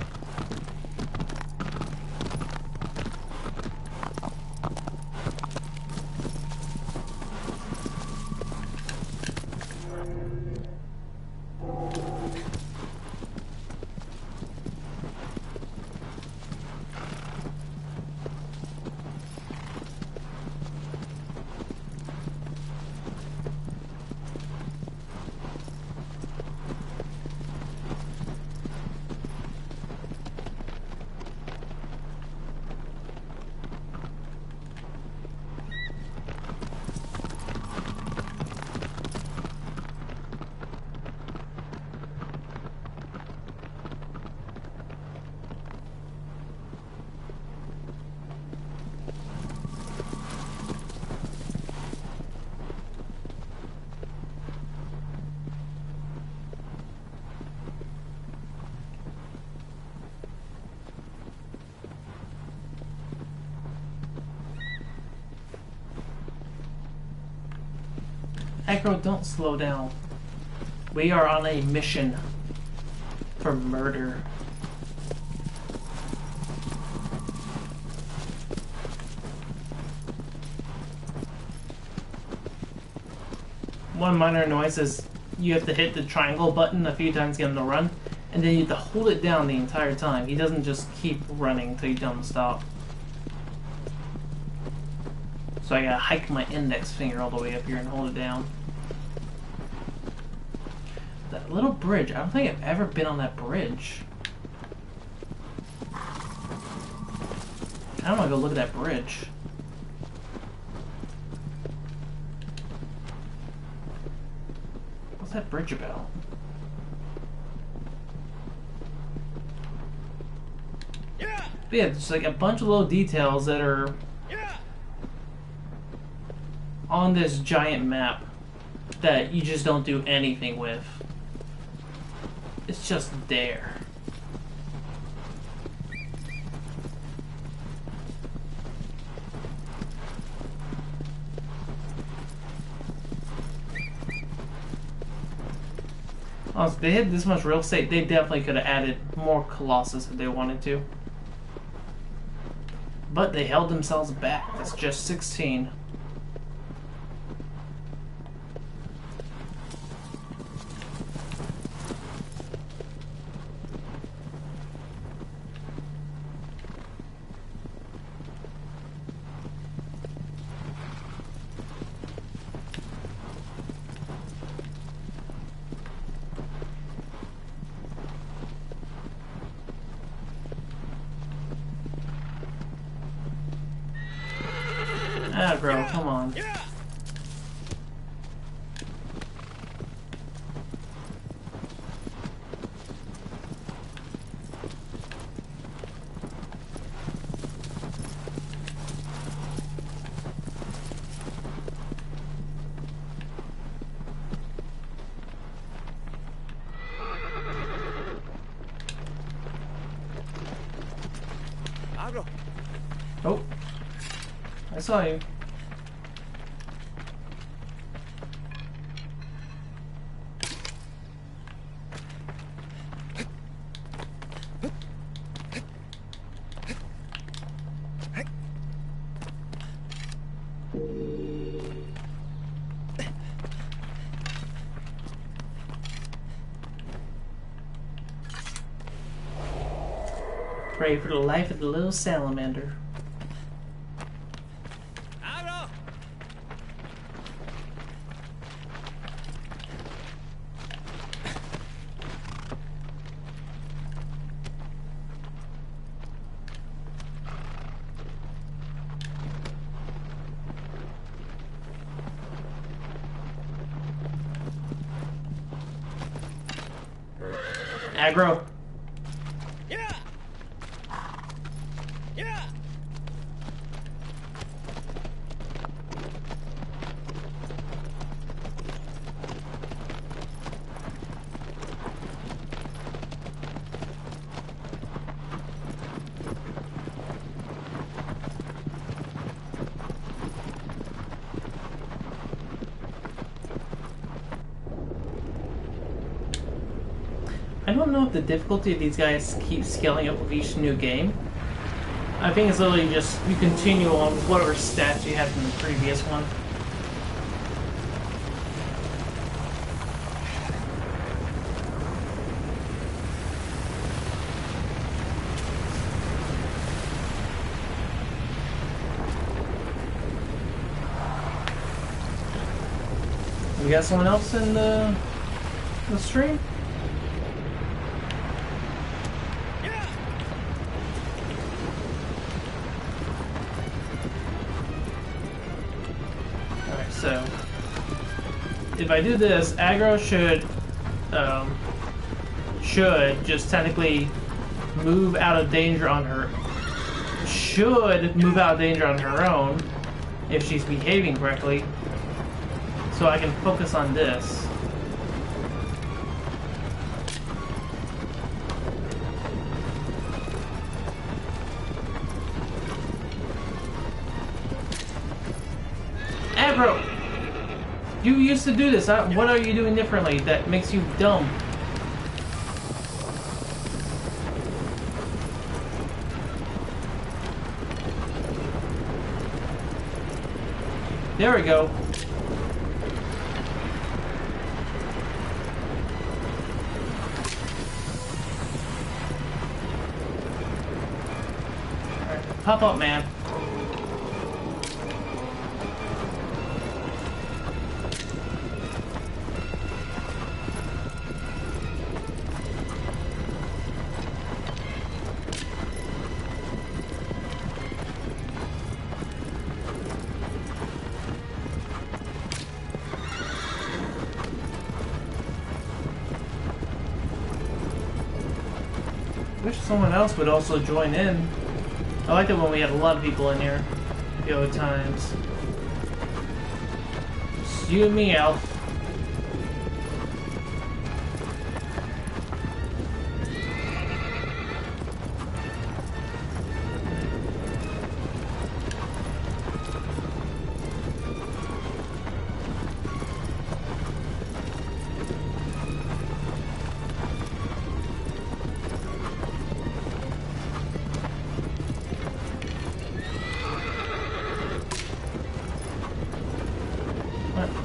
Aggro, don't slow down. We are on a mission for murder. One minor annoyance is you have to hit the triangle button a few times to get him to run, and then you have to hold it down the entire time. He doesn't just keep running until you tell him to stop. So I gotta hike my index finger all the way up here and hold it down. That little bridge, I don't think I've ever been on that bridge. I wanna go look at that bridge. What's that bridge about? But yeah, just like a bunch of little details that are on this giant map that you just don't do anything with. It's just there. Honestly, if they had this much real estate, they definitely could have added more Colossus if they wanted to. But they held themselves back. That's just 16. Ah, bro, come on. Oh, I saw you. Pray for the life of the little salamander. Aggro. I don't know if the difficulty of these guys keeps scaling up with each new game. I think it's literally just you continue on with whatever stats you had from the previous one. We got someone else in the stream? Alright, so if I do this, aggro should just technically move out of danger on her. Should move out of danger on her own if she's behaving correctly. So I can focus on this. Aggro! You used to do this. What are you doing differently that makes you dumb? There we go. Pop up, man. Wish someone else would also join in. I liked it when we had a lot of people in here the other times. Just you and me, Al.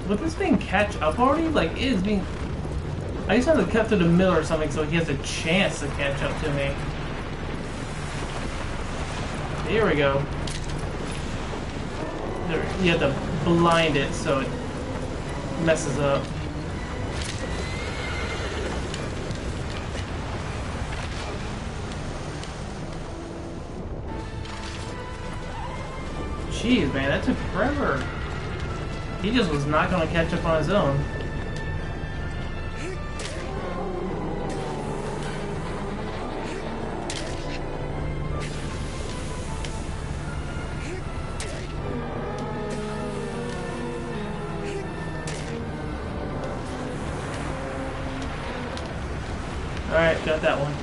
Would this thing catch up already? Like, it is being... I just have to cut through the middle or something so he has a chance to catch up to me. Here we go. There, you have to blind it so it messes up. Jeez, man, that took forever. He just was not going to catch up on his own. Alright, got that one.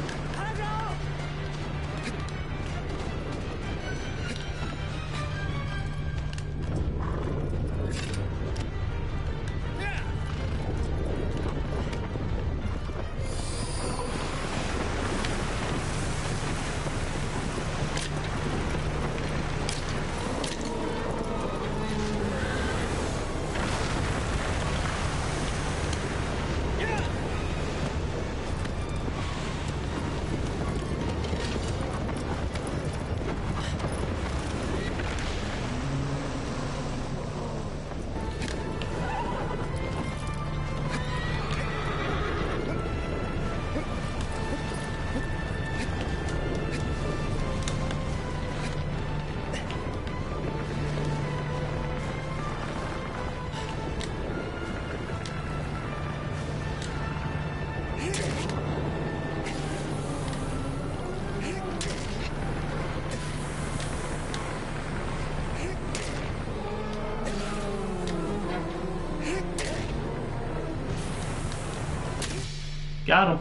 Got him.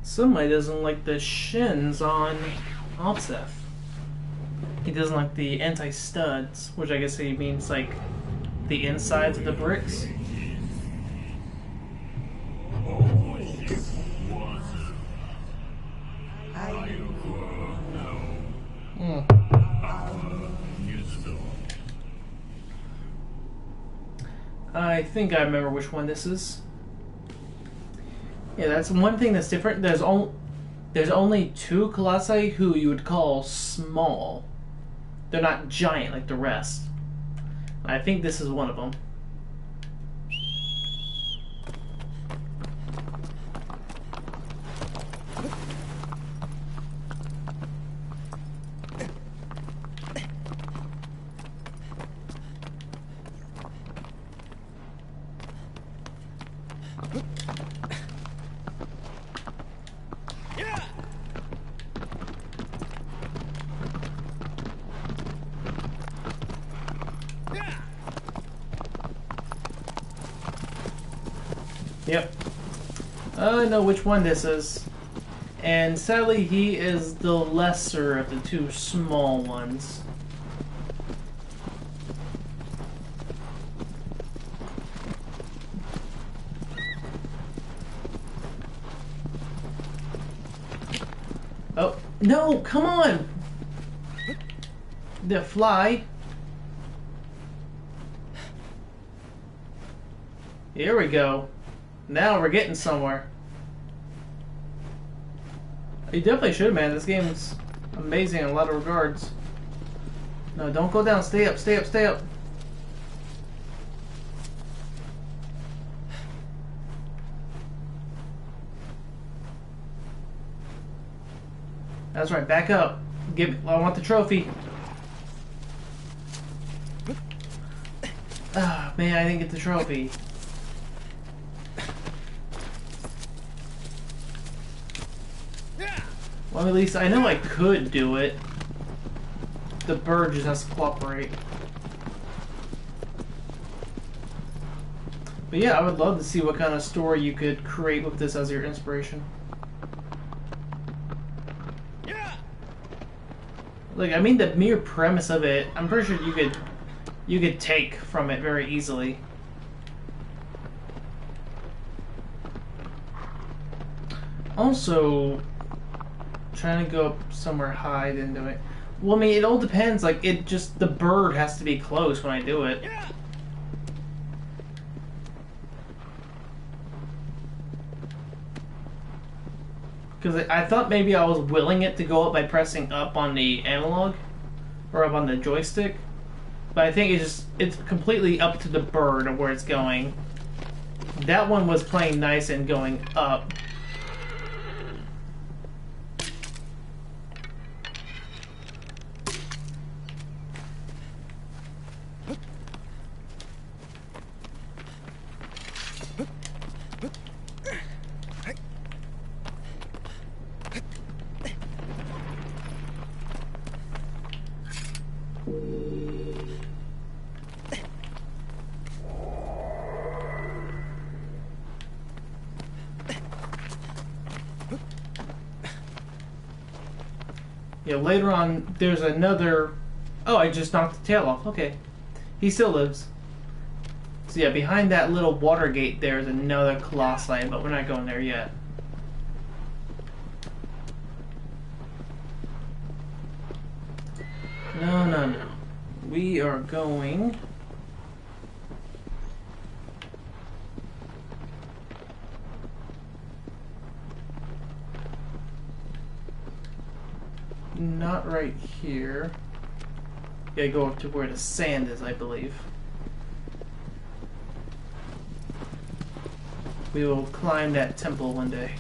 Somebody doesn't like the shins on Opseth. He doesn't like the anti-studs, which I guess he means like the insides of the bricks. I think I remember which one this is. Yeah, that's one thing that's different. There's only two Colossi who you would call small. They're not giant like the rest. I think this is one of them. Yep. I know which one this is. And sadly, he is the lesser of the two small ones. Oh, no, come on! The fly. Here we go. Now we're getting somewhere. You definitely should, man. This game's amazing in a lot of regards. No, don't go down. Stay up, stay up, stay up. That's right, back up. I want the trophy. Ah, man, I didn't get the trophy. Well, at least I know I could do it. The bird just has to cooperate. But yeah, I would love to see what kind of story you could create with this as your inspiration. Like, I mean, the mere premise of it, I'm pretty sure you could take from it very easily. Also, trying to go up somewhere high didn't do it. Well, I mean, it all depends. Like, the bird has to be close when I do it. Because I thought maybe I was willing it to go up by pressing up on the analog, or up on the joystick. But I think it's completely up to the bird of where it's going. That one was playing nice and going up. Yeah, later on, there's another... Oh, I just knocked the tail off. Okay. He still lives. So yeah, behind that little water gate there's another Colossi, but we're not going there yet. No, no, no. We are going... Not right here. Gotta go up to where the sand is, I believe. We will climb that temple one day.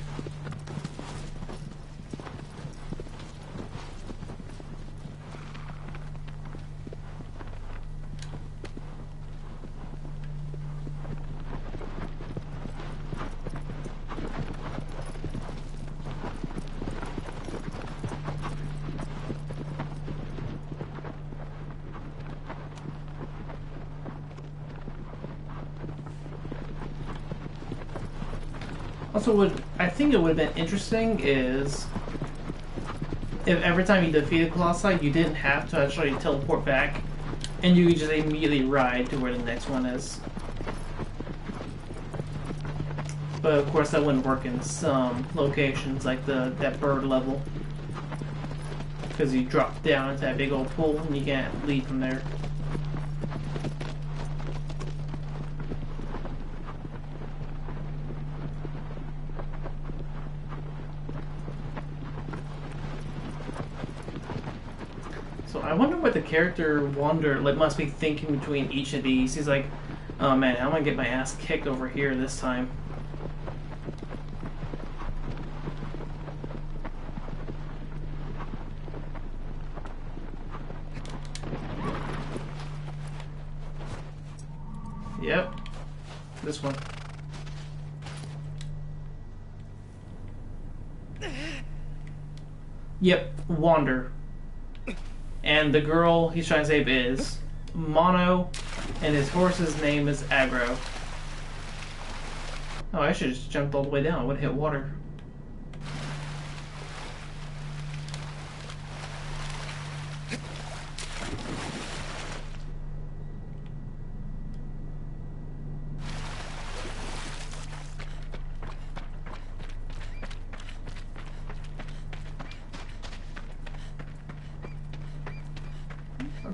Also, what I think it would have been interesting is if every time you defeated Colossi, you didn't have to actually teleport back, and you could just immediately ride to where the next one is. But of course, that wouldn't work in some locations, like that bird level, because you drop down into that big old pool and you can't leave from there. I wonder what the character must be thinking between each of these. He's like, oh man, I'm gonna get my ass kicked over here this time. Yep, this one. Yep, Wander. And the girl he's trying to save is Mono, and his horse's name is Aggro. Oh, I should have just jumped all the way down. I would have hit water.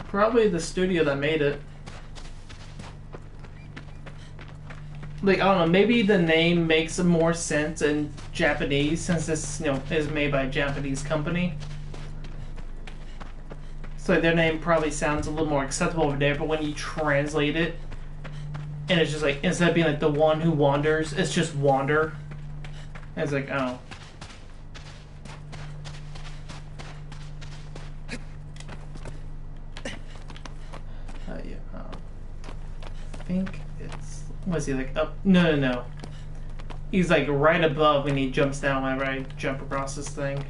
Probably the studio that made it. Like, I don't know, maybe the name makes more sense in Japanese since this, is made by a Japanese company. So their name probably sounds a little more acceptable over there, but when you translate it, and it's just like, instead of being like the one who wanders, it's just Wander. And it's like, oh. I think it's... Was he like up? No. He's like right above when he jumps down whenever I jump across this thing.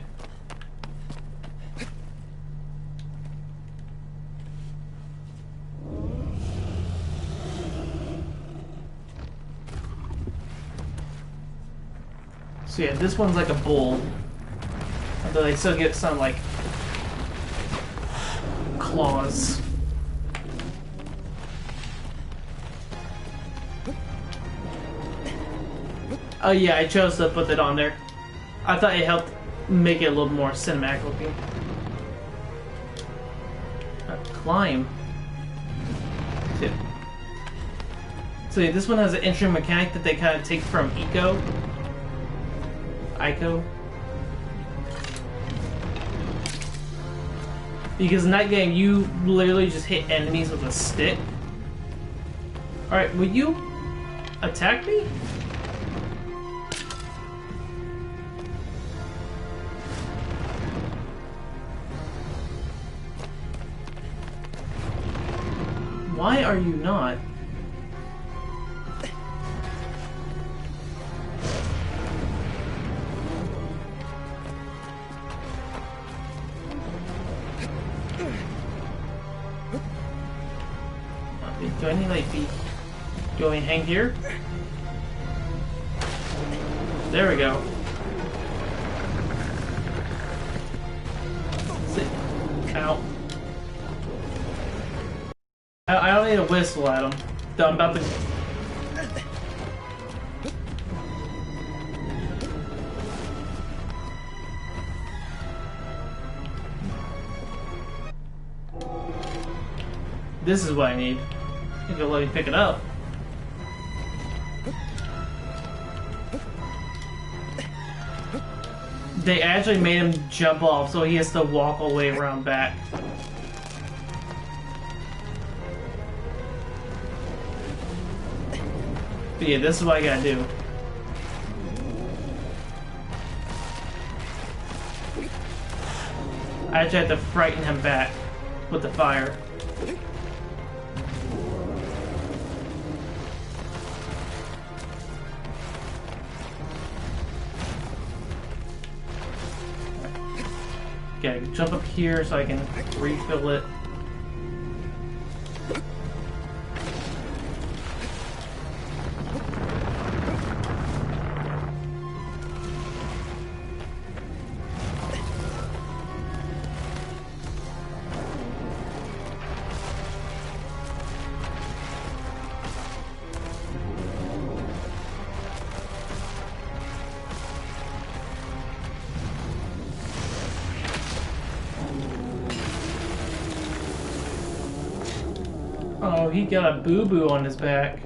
So yeah, this one's like a bull. Although they still get some like claws. Oh yeah, I chose to put that on there. I thought it helped make it a little more cinematic looking. Climb. So yeah, this one has an interesting mechanic that they kind of take from Ico. Because in that game, you literally just hit enemies with a stick. Alright, will you attack me? Why are you not? Do I need like be going hang here? There we go. Ow. I don't need to whistle at him. I'm about to... This is what I need. If you'll let me pick it up. They actually made him jump off, so he has to walk all the way around back. But yeah, this is what I gotta do. I actually have to frighten him back with the fire. Okay, jump up here so I can refill it. Oh, he got a boo-boo on his back.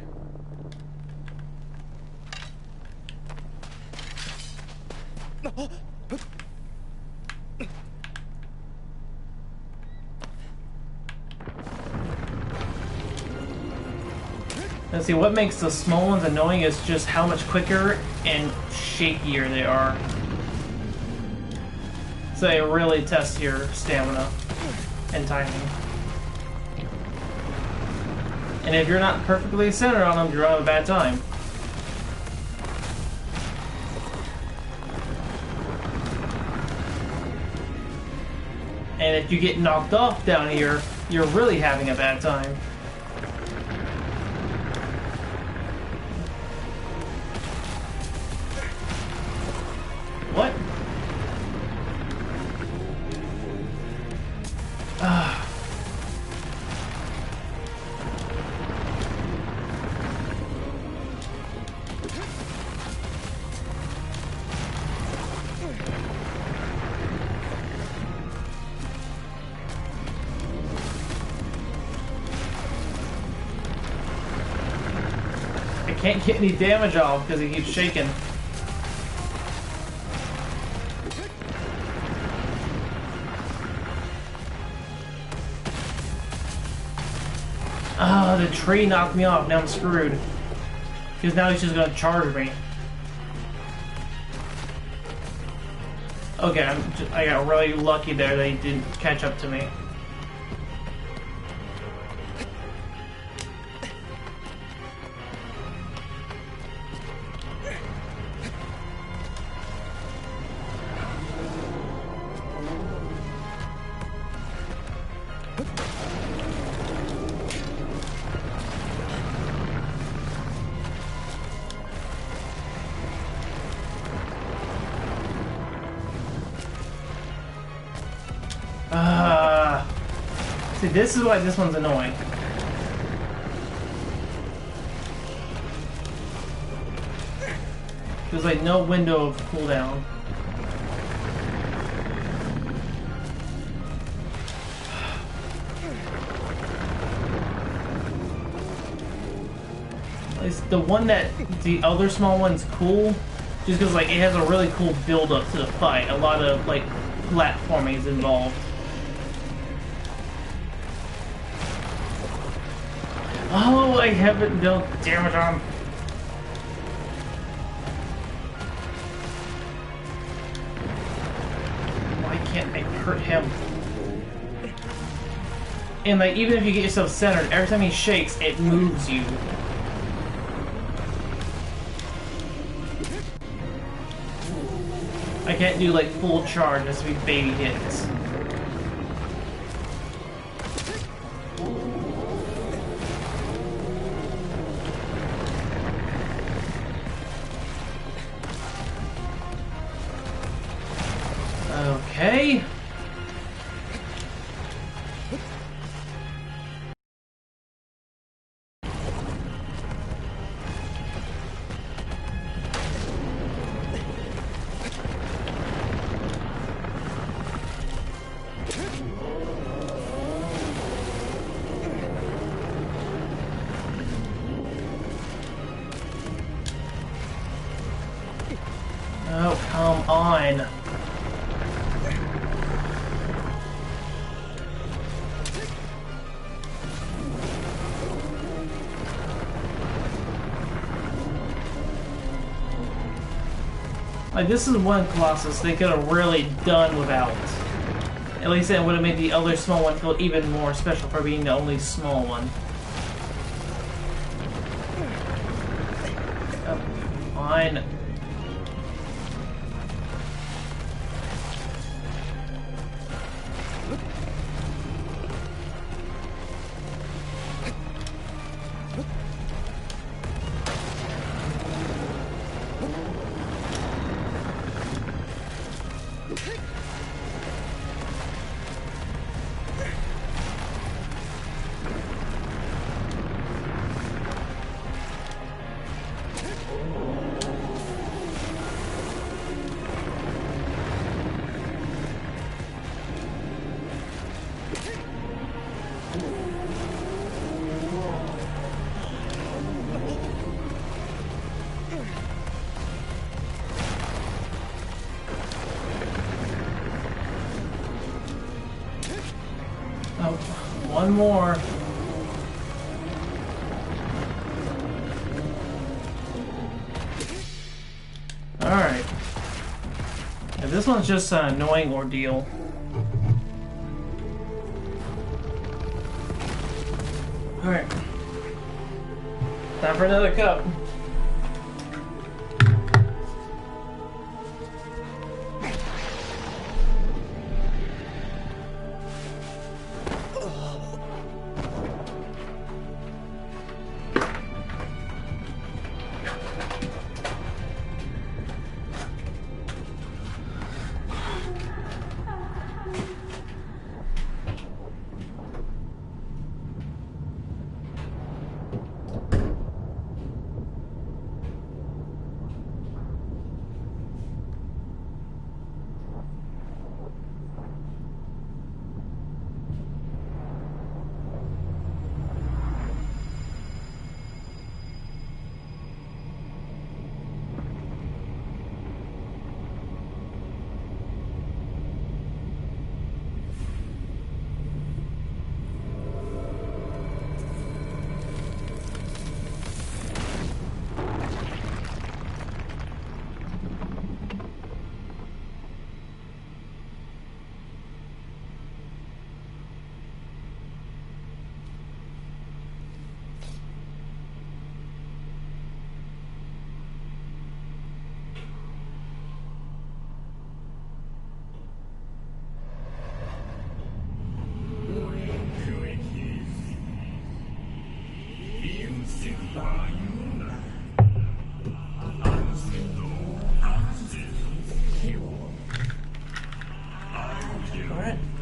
Let's see, what makes the small ones annoying is just how much quicker and shakier they are. So they really test your stamina and timing. And if you're not perfectly centered on them, you're on a bad time. And if you get knocked off down here, you're really having a bad time. What? I can't get any damage off because he keeps shaking. Ah, the tree knocked me off. Now I'm screwed. Because now he's just gonna charge me. Okay, I got really lucky there that he didn't catch up to me. See, this is why this one's annoying. There's like no window of cooldown. It's the one that the other small one's cool, just because like it has a really cool build up to the fight. A lot of like platforming is involved. Oh, I haven't dealt damage on him. Why can't I hurt him? And like, even if you get yourself centered, every time he shakes, it moves you. I can't do like full charge, it has to be baby hits. Okay. Like, this is one Colossus they could have really done without. At least it would have made the other small one feel even more special for being the only small one. Fine. Oh, one more. Alright. Yeah, this one's just an annoying ordeal. Alright. Time for another cup.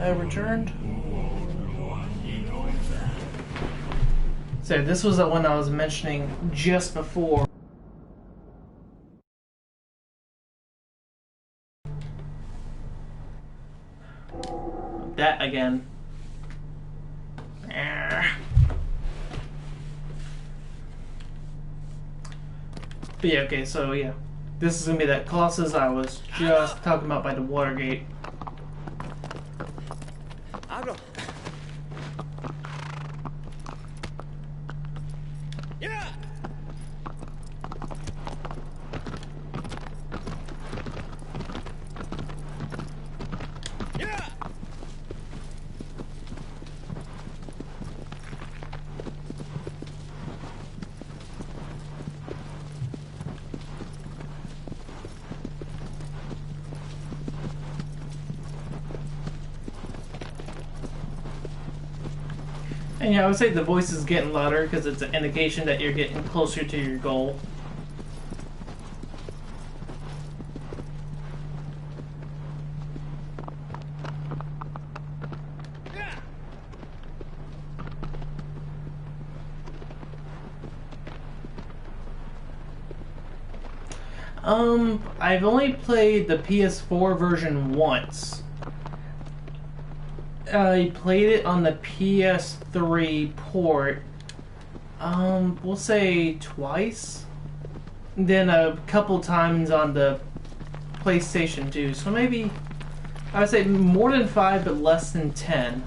I returned. So this was the one I was mentioning just before. That again. But yeah, okay, so yeah. This is gonna be that Colossus I was just talking about by the Watergate. And yeah, I would say the voice is getting louder because it's an indication that you're getting closer to your goal. I've only played the PS4 version once. I played it on the PS3 port, we'll say twice. Then a couple times on the PlayStation 2. So maybe, I would say more than 5, but less than 10.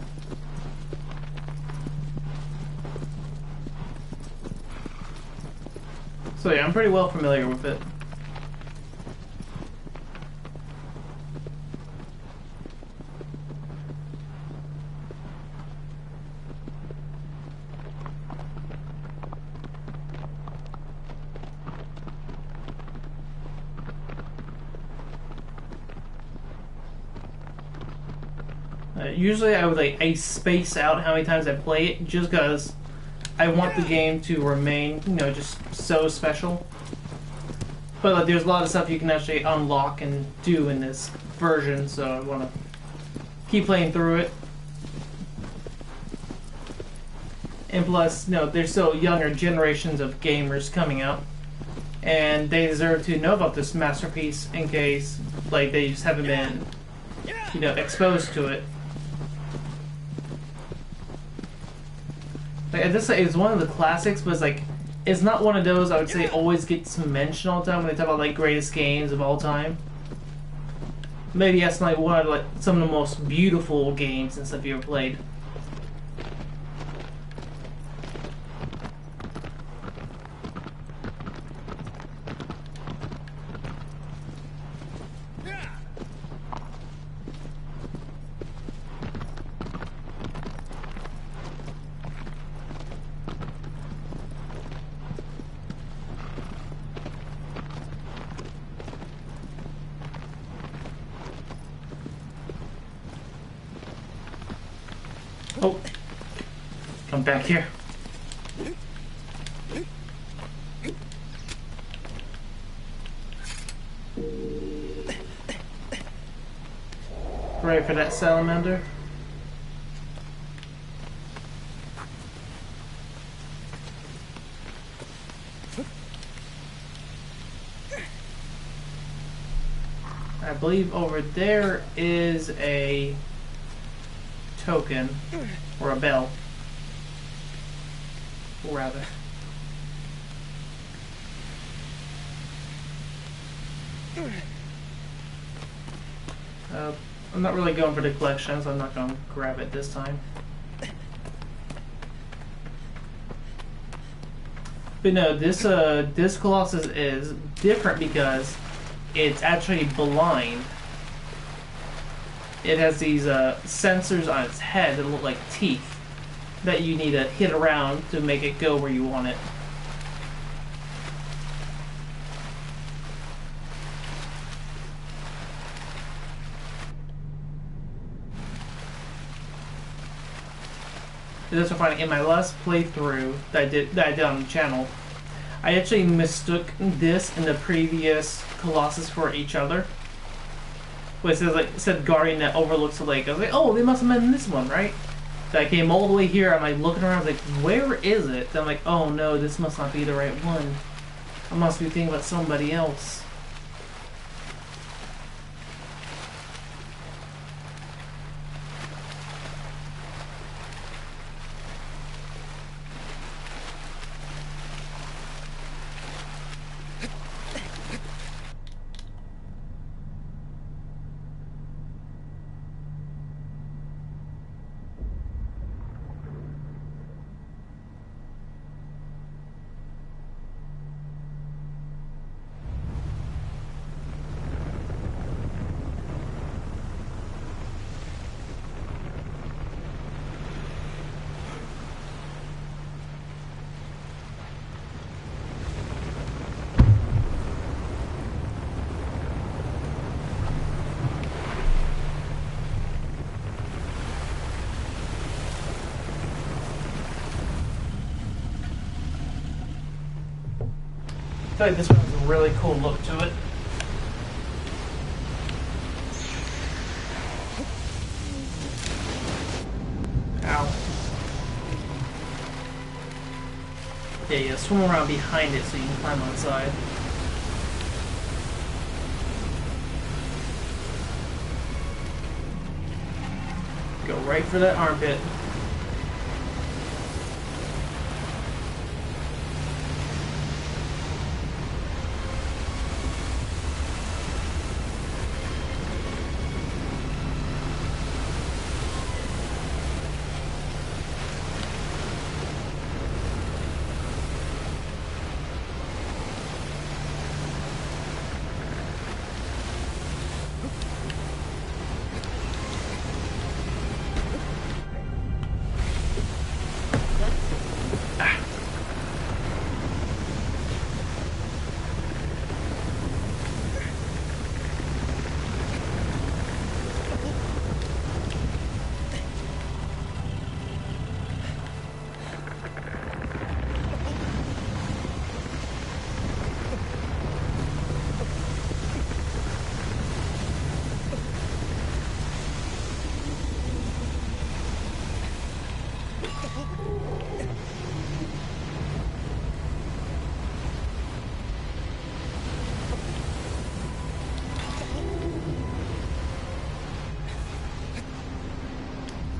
So yeah, I'm pretty well familiar with it. Usually I would like I space out how many times I play it just because I want the game to remain, you know, just so special. But like, there's a lot of stuff you can actually unlock and do in this version, so I want to keep playing through it. And plus, you know, there's still younger generations of gamers coming out, and they deserve to know about this masterpiece in case, like, they just haven't been, you know, exposed to it. Like, this is one of the classics, but it's like, it's not one of those I would say always gets mentioned all the time when they talk about like greatest games of all time. Maybe that's like one of like some of the most beautiful games and stuff you ever played. Oh, come back here. Ready for that salamander? I believe over there is a token, or a bell, rather. I'm not really going for the collection, so I'm not going to grab it this time. But no, this Colossus is different because it's actually blind. It has these sensors on its head that look like teeth that you need to hit around to make it go where you want it. This is funny. In my last playthrough that I did on the channel, I actually mistook this and the previous Colossus for each other. It says like said guardian that overlooks the lake. I was like, oh, they must have meant this one, right? So I came all the way here. I'm like looking around. I was like, where is it? Then I'm like, oh no, this must not be the right one. I must be thinking about somebody else. I feel like this one has a really cool look to it. Ow. Yeah, swim around behind it so you can climb on the side. Go right for that armpit.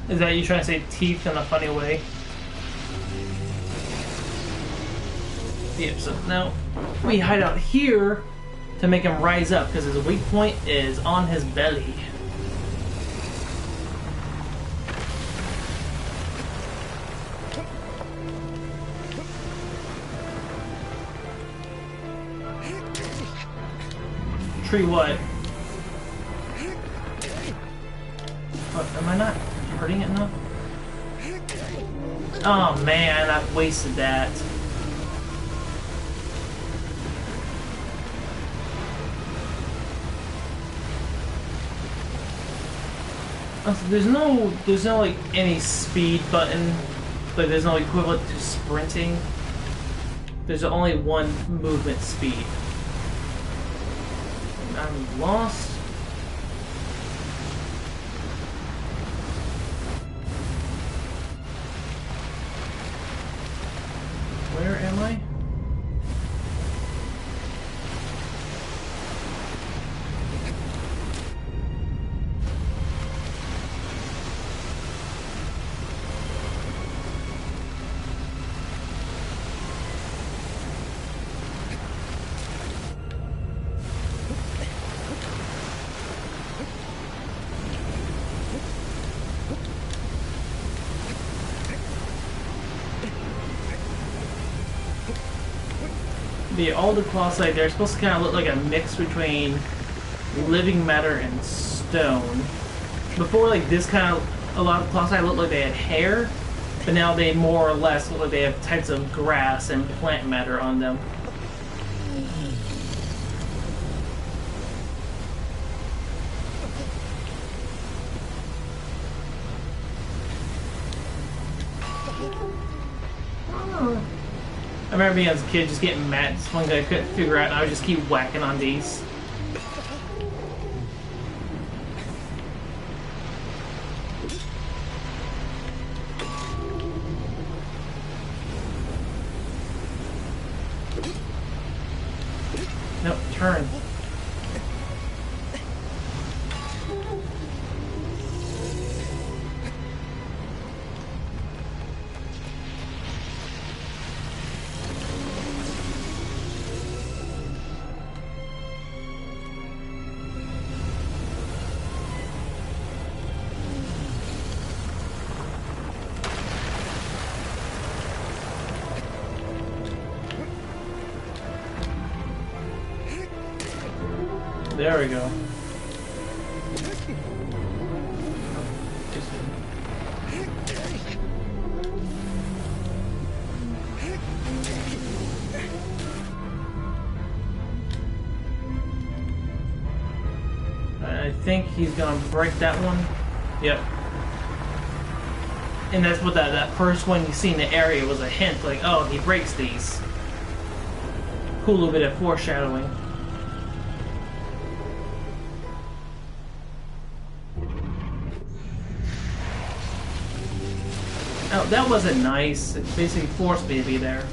Is that you trying to say teeth in a funny way? Yep, so now we hide out here to make him rise up because his weak point is on his belly. Tree what? What, am I not hurting it enough? Oh man, I've wasted that. There's no like any speed button, but there's no equivalent to sprinting. There's only one movement speed. I'm lost. Where am I? All the Colossi, they're supposed to kind of look like a mix between living matter and stone. Before, like this kind of, a lot of Colossi looked like they had hair, but now they more or less look like they have types of grass and plant matter on them. I remember being as a kid just getting mad. This one guy I couldn't figure out, and I would just keep whacking on these. Nope, turn. There we go. I think he's gonna break that one. Yep. And that's what that first one you see in the area was a hint, like, oh, he breaks these. Cool little bit of foreshadowing. Oh, that wasn't nice. It basically forced me to be there.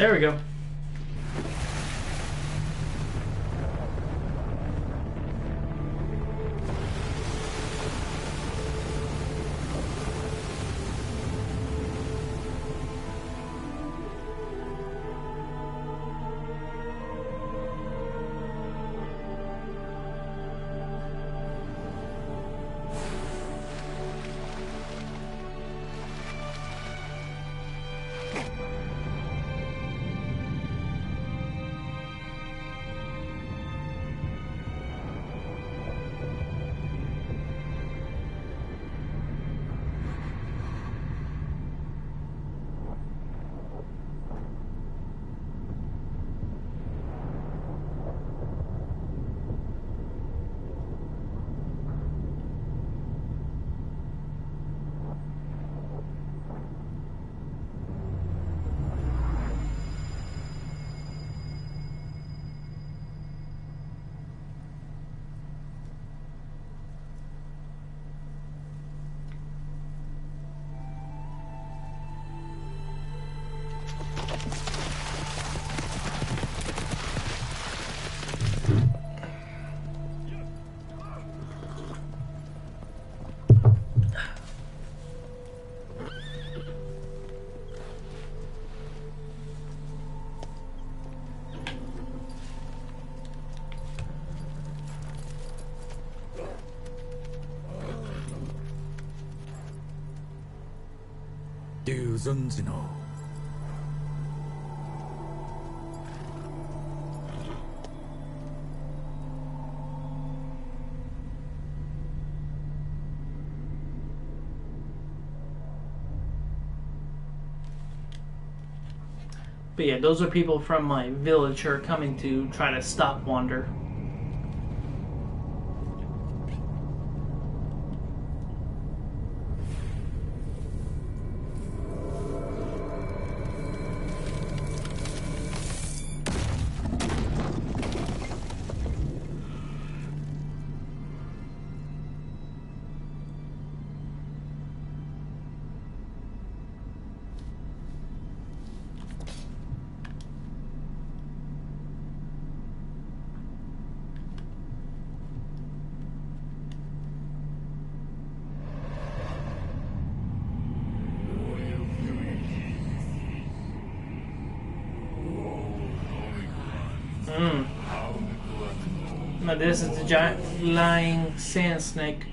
There we go. But yeah, those are people from my village who are coming to try to stop Wander. Now this is the giant flying sand snake.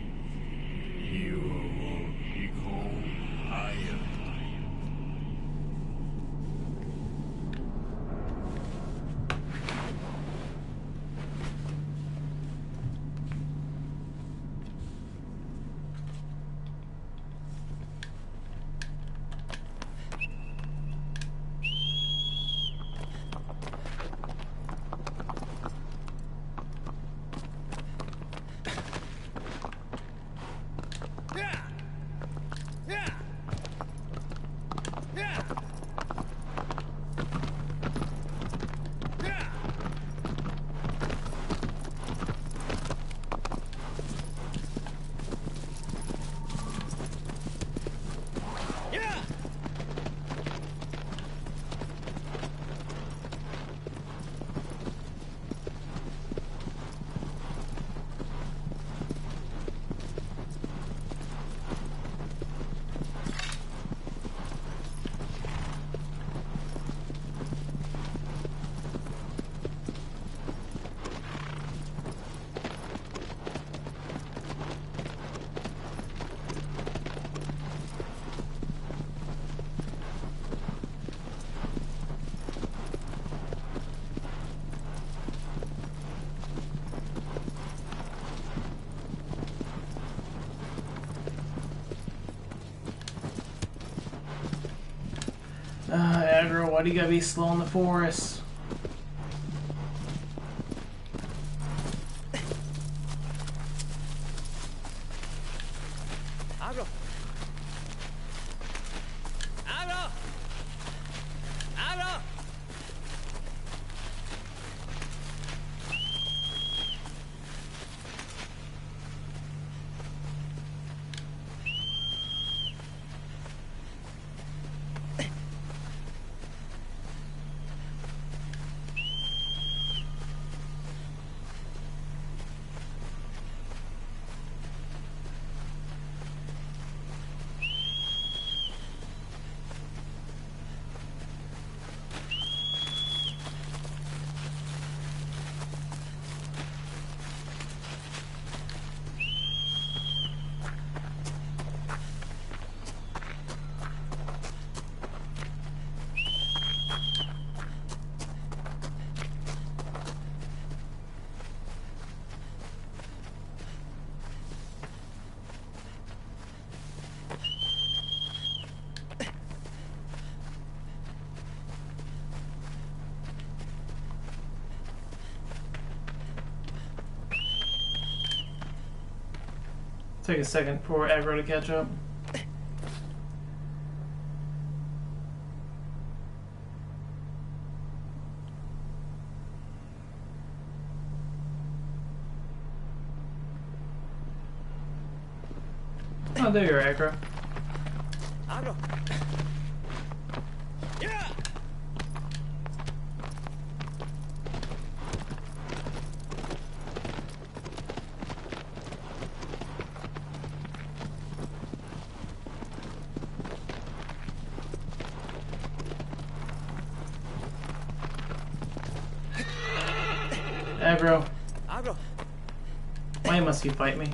Aggro, why do you gotta be slow in the forest? Aggro! Aggro! Aggro! Take a second for aggro to catch up. Oh, there you're, aggro. Aggro. Yeah. Aggro. Aggro. Why must you fight me?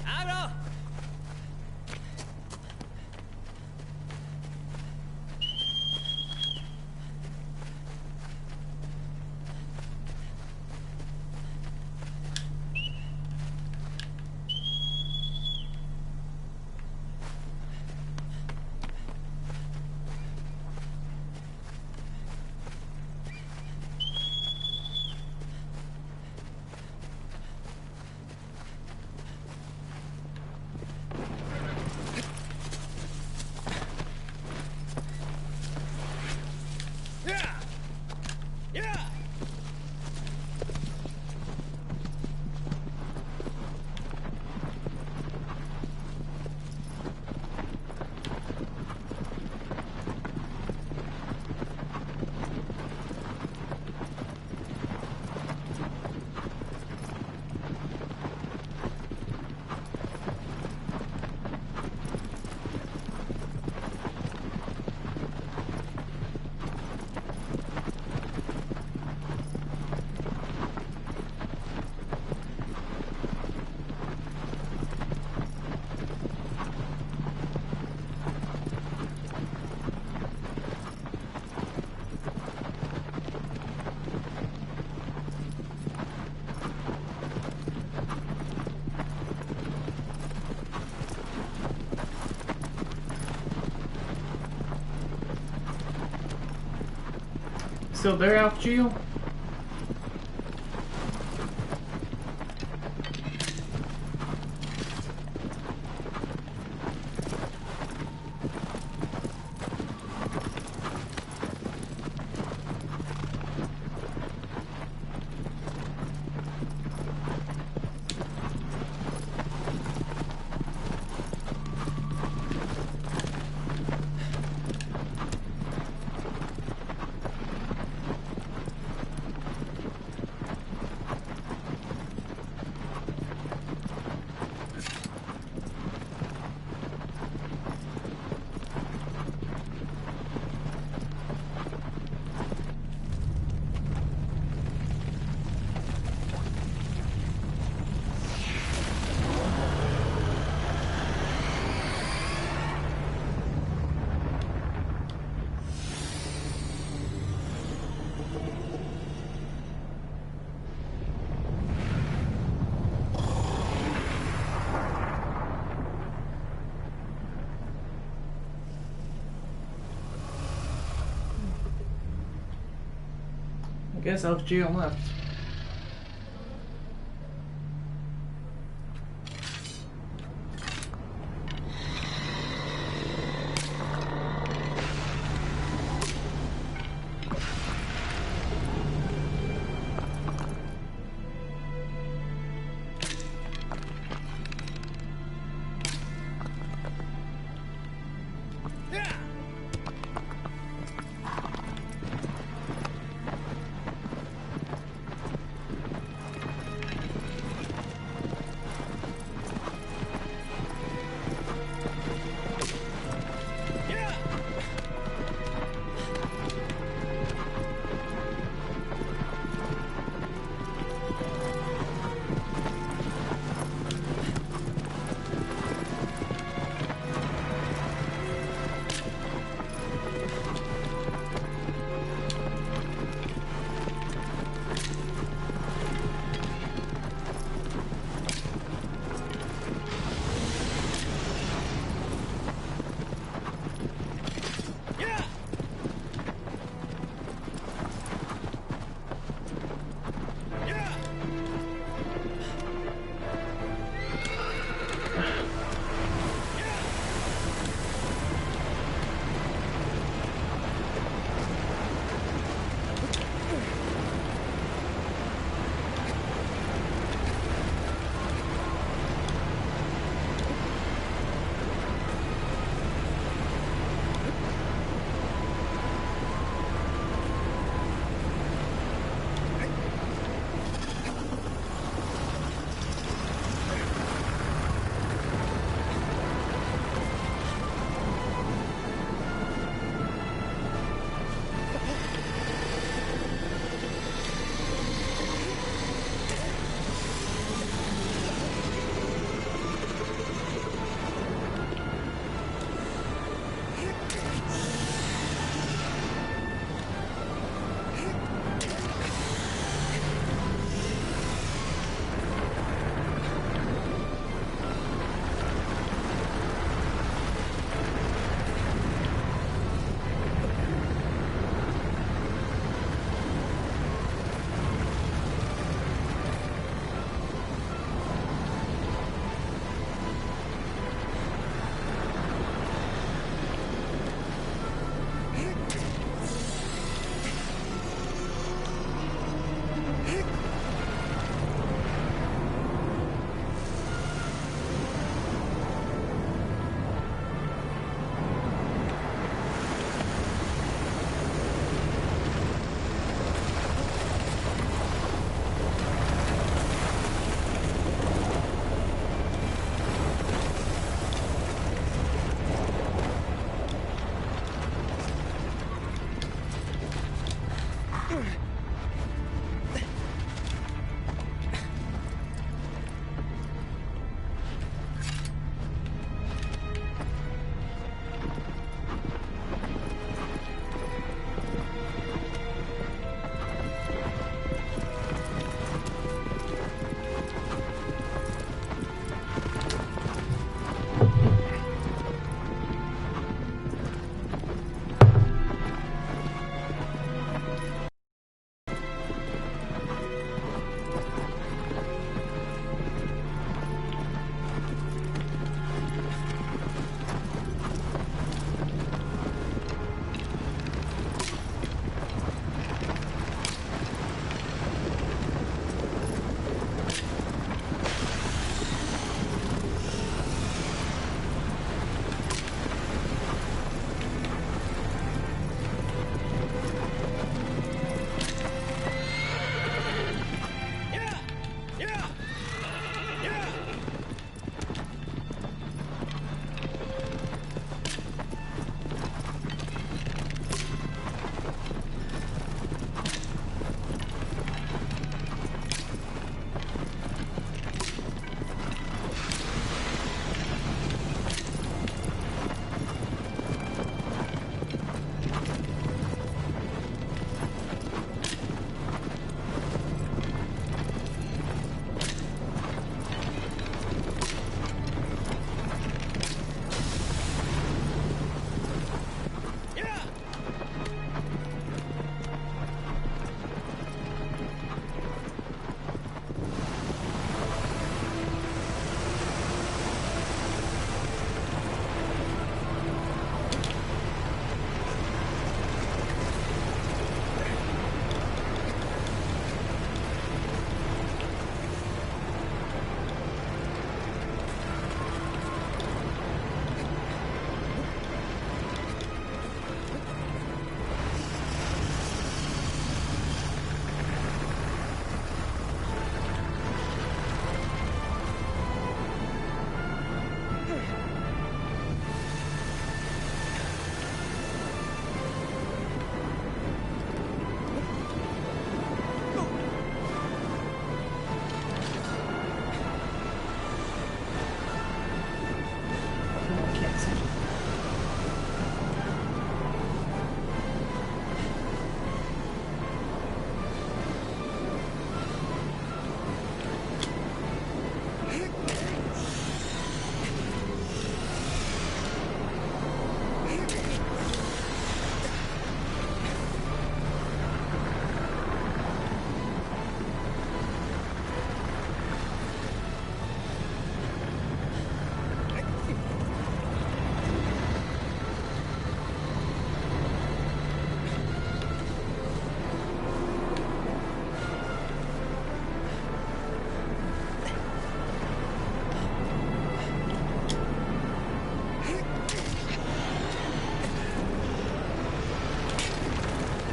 Aggro. Yeah. Yeah. Still there, Alpha Geo? I guess Alpha Geo left. Yeah.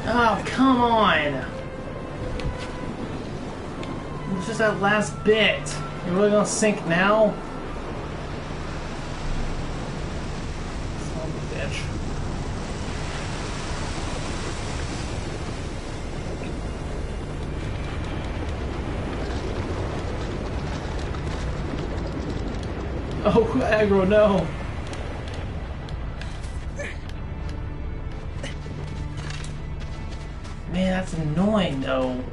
Oh, come on! It's just that last bit. You're really gonna sink now? Son of a bitch. Oh, aggro, no! Man, that's annoying, though.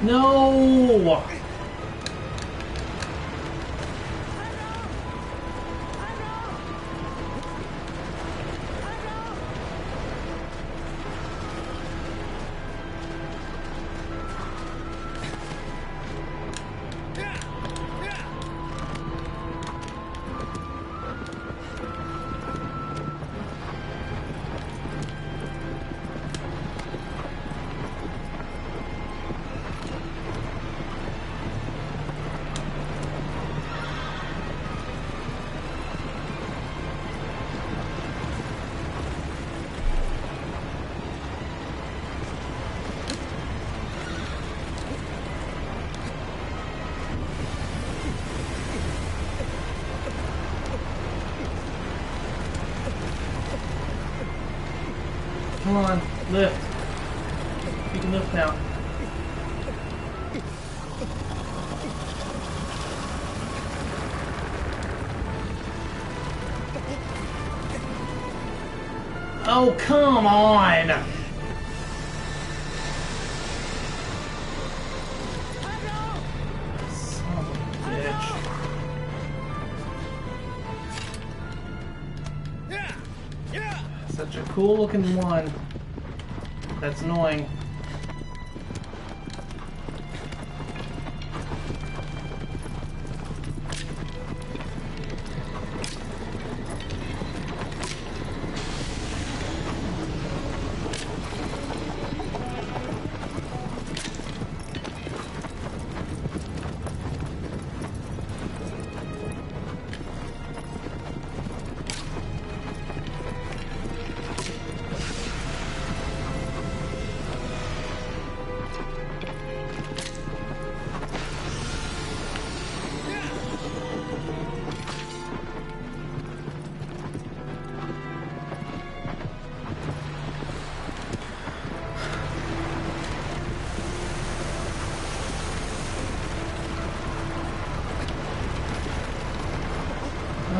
No! Come on, lift. You can lift now. Oh, come on! Son of a bitch. Such a cool looking one. That's annoying.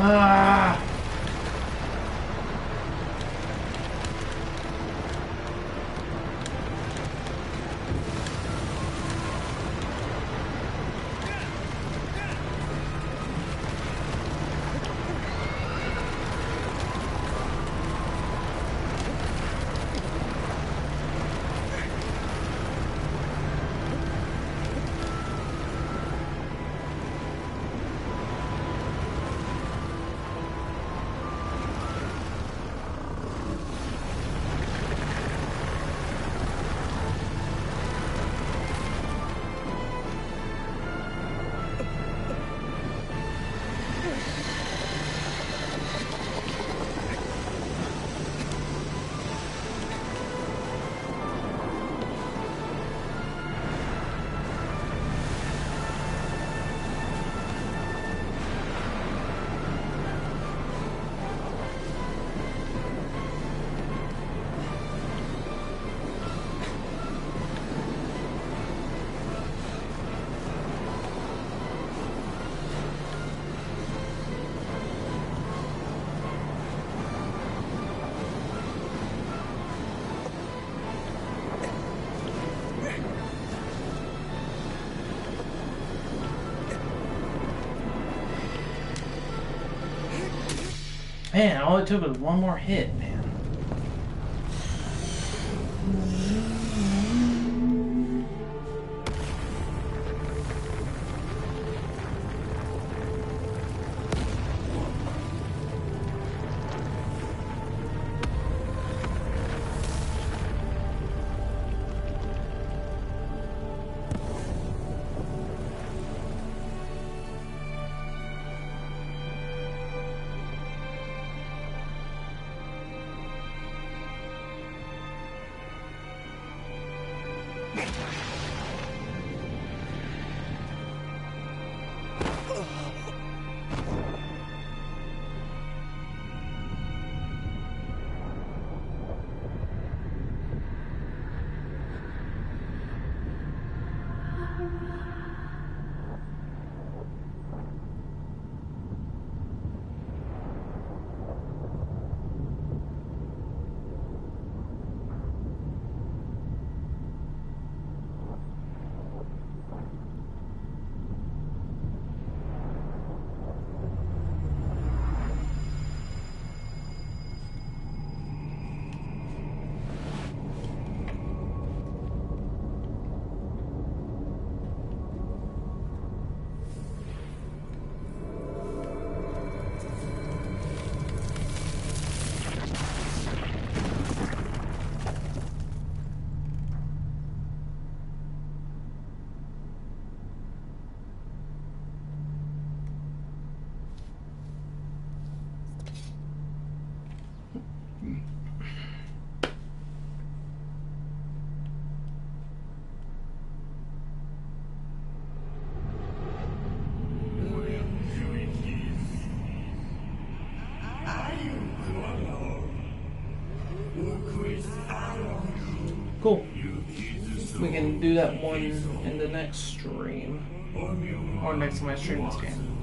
Ah! Man, all it took was one more hit, man. Cool. We can do that one in the next stream. Or next time I stream this game.